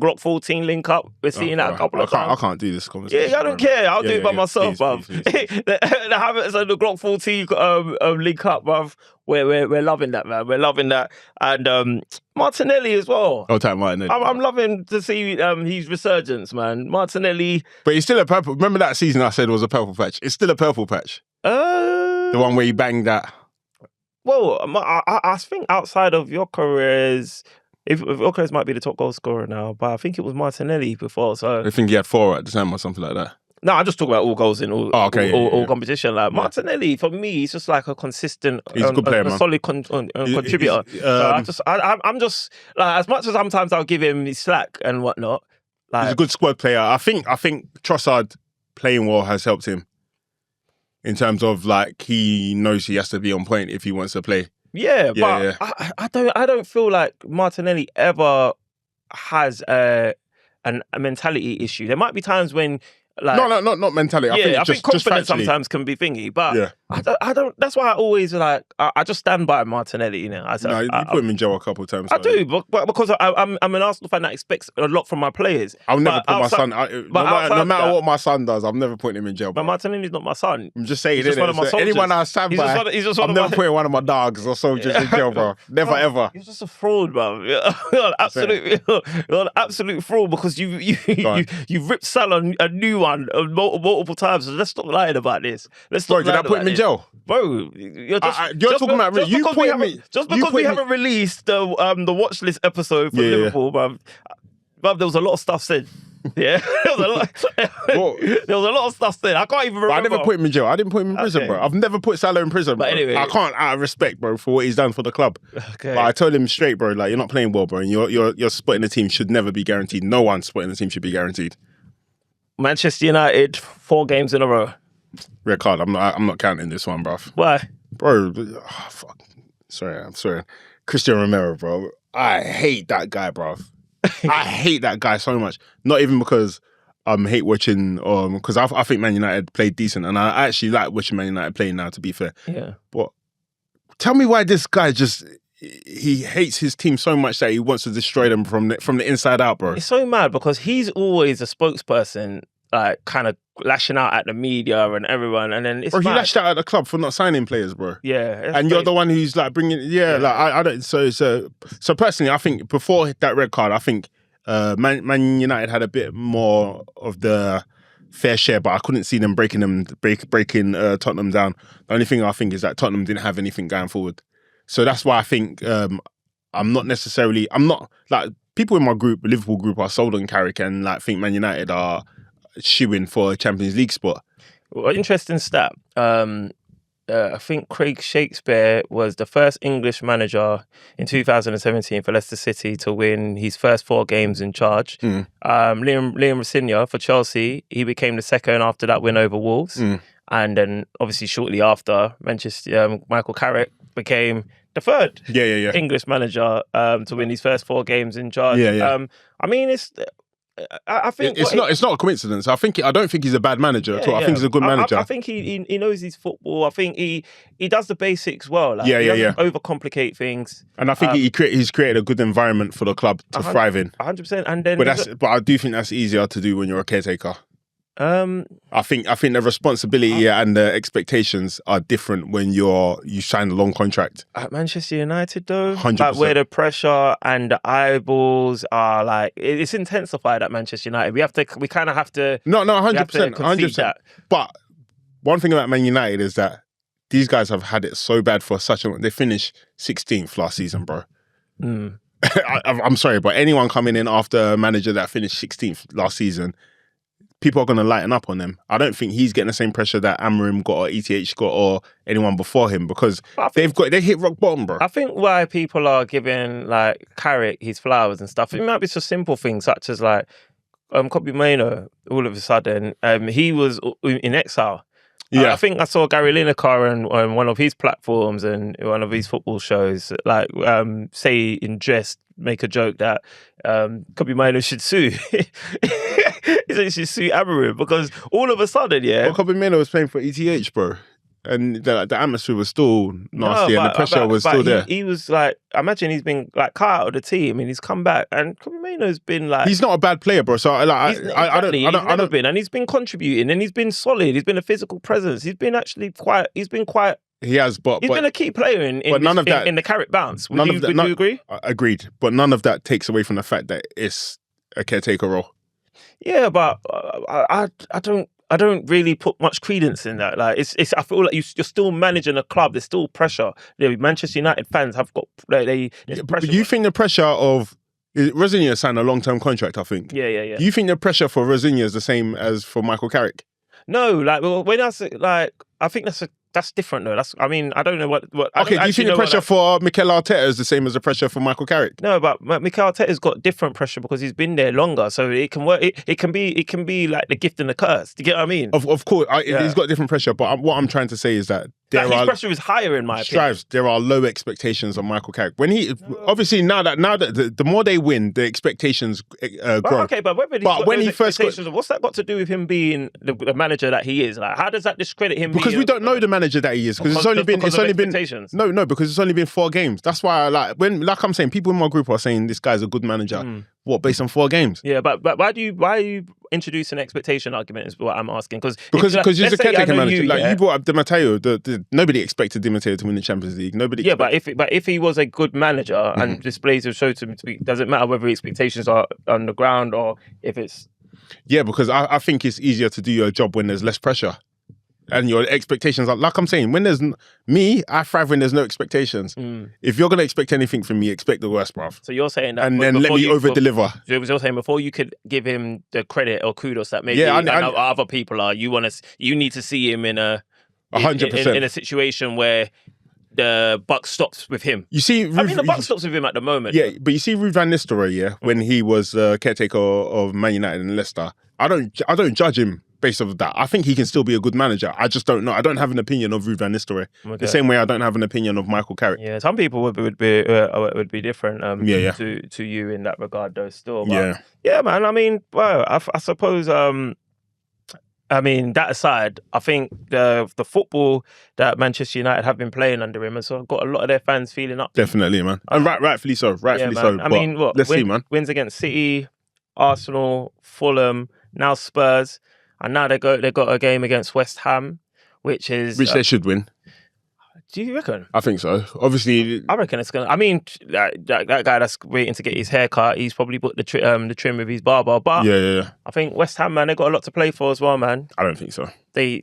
Glock 14 link up. We're seeing that a couple of times. I can't do this conversation. Yeah, I don't care. I'll do it by myself, bruv. The Havertz and the Glock 14 link up, bruv. We're loving that, man. We're loving that. And Martinelli as well. Oh, time Martinelli. I'm loving to see his resurgence, man. Martinelli. But he's still a purple. Remember that season I said was a purple patch? It's still a purple patch. The one where he banged that. Well, I think outside of your careers, if Oakles might be the top goal scorer now, but I think it was Martinelli before. So I think he had 4 at the time or something like that. no, I just talk about all goals in all all competition. Like Martinelli, for me, he's just like a consistent, he's a good player, man. solid contributor. I'm just like, as much as sometimes I'll give him his slack and whatnot. Like, he's a good squad player. I think Trossard playing well has helped him in terms of like he knows he has to be on point if he wants to play. Yeah, but I don't feel like Martinelli ever has a mentality issue. There might be times when like not mentality. I think confidence just sometimes can be thingy, but yeah. I don't. That's why I always like. I just stand by Martinelli. You know, you put him in jail a couple of times. I do, but because I'm an Arsenal fan that expects a lot from my players. I'll never put my son. No matter what my son does, I'm never putting him in jail. But Martinelli's not my son. I'm just saying, he's just one of my soldiers. Anyone I stand by, I'm never putting one of my dogs or soldiers in jail, bro. Never ever. You're just a fraud, bro. You're an absolute fraud because you've ripped Salah a new one multiple times. So let's stop lying about this. Bro, did I put him in jail? Bro, you're talking about you putting me. Just because we haven't released the watch list episode for Liverpool, bruv, there was a lot of stuff said. Yeah, there was a lot of stuff said. I can't even remember. But I never put him in jail. I didn't put him in prison, bro. I've never put Salah in prison, bro. But anyway, I can't, out of respect, bro, for what he's done for the club. Okay. But I told him straight, bro, like, you're not playing well, bro, and your spot in the team should never be guaranteed. No one's spot in the team should be guaranteed. Manchester United, 4 games in a row. Red card. I'm not counting this one, bro. Why? Bro, fuck. I'm sorry. Christian Romero, bro. I hate that guy, bro. I hate that guy so much. Not even because I hate watching, because I think Man United played decent, and I actually like watching Man United play now, to be fair. Yeah. But tell me why this guy he hates his team so much that he wants to destroy them from the inside out, bro. It's so mad because he's always a spokesperson, like kind of lashing out at the media and everyone, and then it's he lashed out at the club for not signing players, bro. Yeah, and you're the one who's like bringing, like I don't. So personally, I think before that red card, I think Man United had a bit more of the fair share, but I couldn't see them breaking Tottenham down. The only thing I think is that Tottenham didn't have anything going forward, so that's why I think I'm not like people in my group, Liverpool group, are sold on Carrick and like think Man United are shoo-in for a Champions League spot. Well, interesting stat. I think Craig Shakespeare was the first English manager in 2017 for Leicester City to win his first 4 games in charge. Liam Rosenior for Chelsea, he became the second after that win over Wolves. And then obviously shortly after, Michael Carrick became the third English manager to win his first 4 games in charge. I mean, I think it's not a coincidence. I don't think he's a bad manager at all. I think he's a good manager. I think he knows his football. I think he does the basics well. Like, he doesn't overcomplicate things. And I think he's created a good environment for the club to thrive in. 100%. And then, but I do think that's easier to do when you're a caretaker. I think the responsibility and the expectations are different when you sign a long contract. At Manchester United, though, 100%. like where the pressure and the eyeballs are like it's intensified at Manchester United. We kind of have to. No, 100%. But one thing about Man United is that these guys have had it so bad for such a long. They finished 16th last season, bro. I'm sorry, but anyone coming in after a manager that finished 16th last season, people are going to lighten up on them. I don't think he's getting the same pressure that Amorim got or ETH got or anyone before him because they hit rock bottom, bro. I think why people are giving like Carrick his flowers and stuff, it might be just simple things such as like Kobe Mainoo, all of a sudden, he was in exile. I think I saw Gary Lineker on one of his platforms and one of his football shows, like say in jest, make a joke that Kobe Mainoo should sue. He said he should sue Amorim because all of a sudden, Well, Kobe Mainoo was playing for ETH, bro. And the atmosphere was still nasty and the pressure was still there. He was like, I imagine he's been like cut out of the team and he's come back and Kobe Mainoo's been like... He's not a bad player, bro. So I don't... He's never been, and he's been contributing and he's been solid. He's been a physical presence. He's been actually quite... He has, but... He's been a key player in the Carrick bounce. Would you agree? Agreed. But none of that takes away from the fact that it's a caretaker role. Yeah, but I don't... I don't really put much credence in that. Like, it's. I feel like you're still managing a club. There's still pressure. The Manchester United fans have got there's pressure. But you think the pressure of Rosenior signed a long-term contract? I think. Yeah. Do you think the pressure for Rosenior is the same as for Michael Carrick? No, like when I say, like, I think that's different though. I mean, I don't know what. Okay, do you think the pressure for Mikel Arteta is the same as the pressure for Michael Carrick? No, but Mikel Arteta's got different pressure because he's been there longer, so it can work. It can be like the gift and the curse. Do you get what I mean? Of course, he's got different pressure. But what I'm trying to say is that his pressure is higher in my opinion. There are low expectations on Michael Carrick. When obviously now that the more they win, the expectations grow. Okay, but when he first what's that got to do with him being the manager that he is? Like, how does that discredit him? Because we don't know the manager that he is. Because it's only been because it's only been 4 games. That's why like I'm saying, people in my group are saying this guy's a good manager. What, based on 4 games? Yeah, but why are you introducing an expectation argument is what I'm asking. Because he's a caretaker manager. You brought up Di Matteo. Nobody expected Di Matteo to win the Champions League. But if he was a good manager and displays have showed to me, doesn't matter whether expectations are on the ground or if it's. Yeah, because I think it's easier to do your job when there's less pressure. And your expectations are, like I'm saying, when there's I thrive when there's no expectations. If you're going to expect anything from me, expect the worst, bruv. So you're saying that. And then let me over-deliver. So you're saying before you could give him the credit or kudos that maybe other people are, you need to see him in 100%. In a situation where the buck stops with him. You see, the buck stops with him at the moment. Yeah, but you see Ruud van Nistelrooy, when he was caretaker of Man United and Leicester, I don't judge him based off of that. I think he can still be a good manager. I just don't know. I don't have an opinion of Ruud van Nistelrooy. Okay. The same way I don't have an opinion of Michael Carrick. Yeah, some people would be different to you in that regard though still. But yeah, man. I mean, well, I suppose I mean, that aside, I think the football that Manchester United have been playing under him has got a lot of their fans feeling up. Definitely, man. And rightfully so. Rightfully so. I mean, let's see, man. Wins against City, Arsenal, Fulham, now Spurs. And now they got a game against West Ham, which they should win. Do you reckon? I think so. Obviously, I reckon it's gonna. I mean, that guy that's waiting to get his hair cut, he's probably put the trim with his barber. But yeah. I think West Ham, man, they got a lot to play for as well, man. I don't think so. They're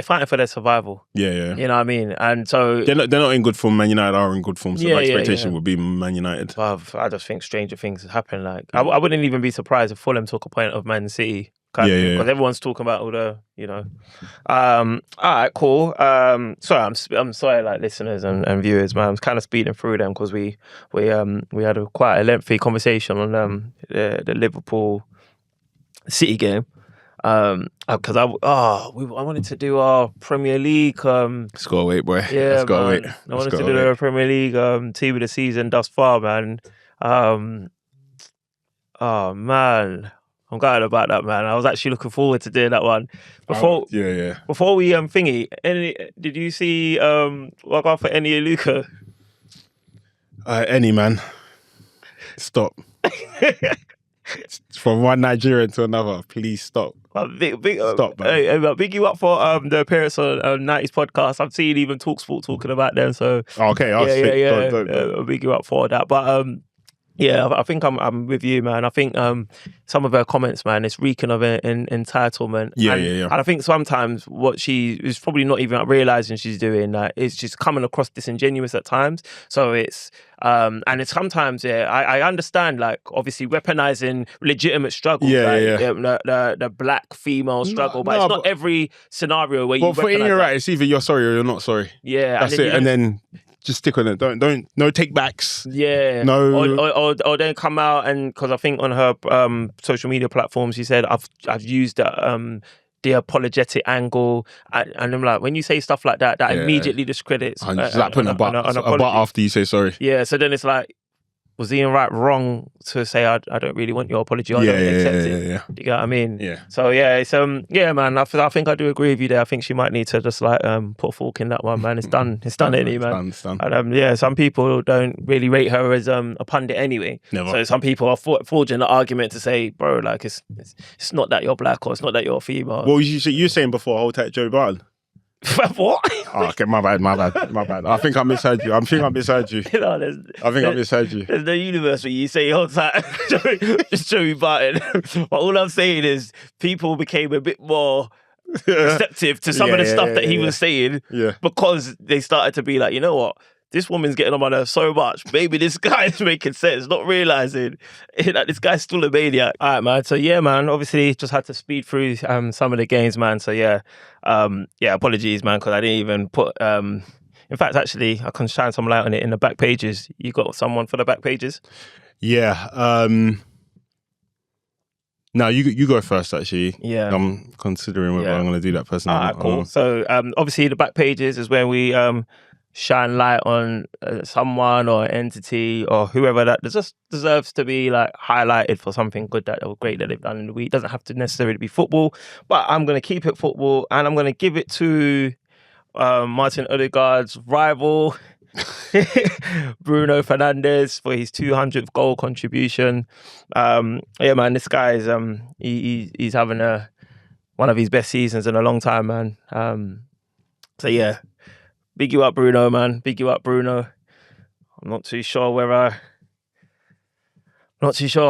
fighting for their survival. Yeah. You know what I mean? And so they're not in good form. Man United are in good form. So my expectation would be Man United. I just think stranger things happen. Like I wouldn't even be surprised if Fulham took a point of Man City. Because everyone's talking about all the, all right, cool. Sorry, I'm sorry, like listeners and viewers, man. I'm kind of speeding through them because we had quite a lengthy conversation on the Liverpool City game. Because I wanted to do our Premier League. Let's go away, boy. Yeah, let's go away. I wanted to do the Premier League team of the season thus far, man. Oh man. I'm glad about that, man. I was actually looking forward to doing that one. Before we thingy, did you see what about for Eni Aluko? Eni, man. Stop. From one Nigerian to another, please stop. Stop, man. Hey, big you up for the appearance on 90s podcast. I've seen even TalkSport talking about them. So okay, I'll big you up for that. But yeah, I think I'm with you, man. I think some of her comments, man, it's reeking of entitlement. Yeah. And I think sometimes what she is probably not even realizing she's doing, it's just coming across disingenuous at times. So it's and it's sometimes, I understand, like obviously weaponizing legitimate struggle, the black female struggle, but it's not every scenario where you. Well, for in your right, it's either you're sorry or you're not sorry. Yeah, that's it, and then. Just stick on it. Don't no take backs. Yeah. No. Or then come out and because I think on her social media platforms she said I've used the apologetic angle and I'm like when you say stuff like that immediately discredits. Just like putting a butt after you say sorry. Yeah. So then it's like. Was Ian wrong to say I don't really want your apology? I don't accept it. Yeah. You get what I mean? Yeah. So yeah, it's man. I think I do agree with you there. I think she might need to just like put a fork in that one, man. It's done. It's done, anyway, man. It's done. And some people don't really rate her as a pundit anyway. Never. So some people are forging the argument to say, bro, like it's not that you're black or it's not that you're female. Well, you were saying before, hold tight, Joe Barton. What? Oh, okay, my bad. I think I misheard you. I think I misheard you. No, I misheard you. There's no universe where you say all the time, just Joey Barton. But all I'm saying is people became a bit more receptive to some of the stuff that he was saying because they started to be like, you know what? This woman's getting on my nerves so much. Maybe this guy is making sense, not realising that this guy's still a maniac. All right, man. So, yeah, man, obviously just had to speed through some of the games, man. So, apologies, man, because I didn't even put... in fact, actually, I can shine some light on it in the back pages. You got someone for the back pages? Yeah. No, you go first, actually. Yeah. I'm considering whether I'm going to do that personally. All right, cool. So, obviously, the back pages is where we... shine light on someone or entity or whoever that just deserves to be like highlighted for something good or great that they've done in the week. It doesn't have to necessarily be football, but I'm going to keep it football and I'm going to give it to Martin Odegaard's rival, Bruno Fernandes, for his 200th goal contribution. Yeah, man, this guy is he's having one of his best seasons in a long time, man. So yeah. Big you up, Bruno, man. Big you up, Bruno. I'm not too sure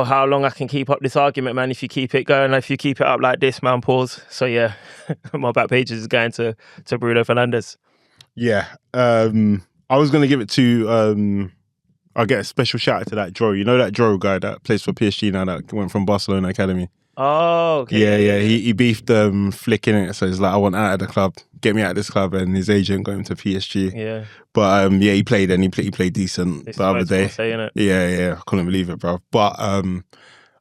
how long I can keep up this argument, man. If you keep it going, if you keep it up like this, man, pause. So yeah, my back pages is going to Bruno Fernandes. Yeah. I was going to give it to, I'll get a special shout out to that Joro. You know that Joro guy that plays for PSG now that went from Barcelona Academy? Oh, okay. Yeah. He beefed Flick in it. So he's like, I want out of the club. Get me out of this club. And his agent got him to PSG. Yeah. But he played and he played decent the other day. Yeah. I couldn't believe it, bro. But I'm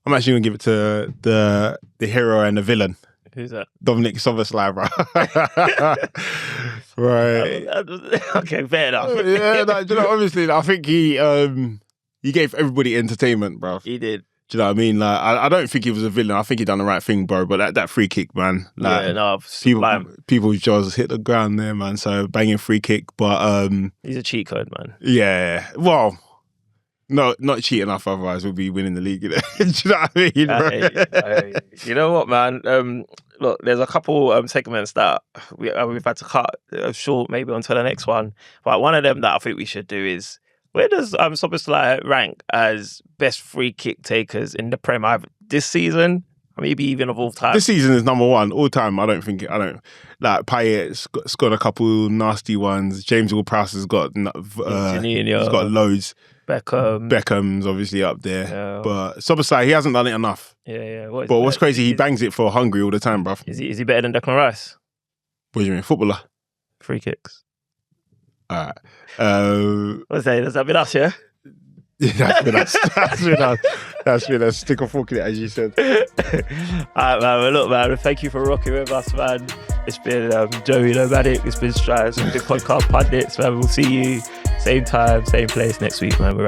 actually going to give it to the hero and the villain. Who's that? Dominic Szoboszlai, bro. Right. Okay, fair enough. Obviously, I think he gave everybody entertainment, bro. He did. Do you know what I mean? Like, I don't think he was a villain. I think he done the right thing, bro. But that free kick, man. Like, people's jaws hit the ground there, man. So banging free kick, but he's a cheat code, man. Yeah. Well, no, not cheating enough. Otherwise, we'll be winning the league. Do you know what I mean, bro? You know what, man? Look, there's a couple segments that we've had to cut short, maybe onto the next one. But one of them that I think we should do is, where does Szoboszlai rank as best free kick takers in the Prem this season? Maybe even of all time. This season is number one all time. Like Payet's got a couple nasty ones. James Ward-Prowse has got he's got loads. Beckham's obviously up there. Yeah. But Szoboszlai, he hasn't done it enough. Yeah. What's crazy, he bangs it for Hungary all the time, bruv. Is he better than Declan Rice? What do you mean, footballer? Free kicks. All right. What's that? Does that mean us, yeah? That's been us. Stick a fork in it, as you said. All right, man. Well, look, man, thank you for rocking with us, man. It's been Joey Nomadic. It's been Strives with the Podcast Pundits, man. We'll see you same time, same place next week, man. We're out.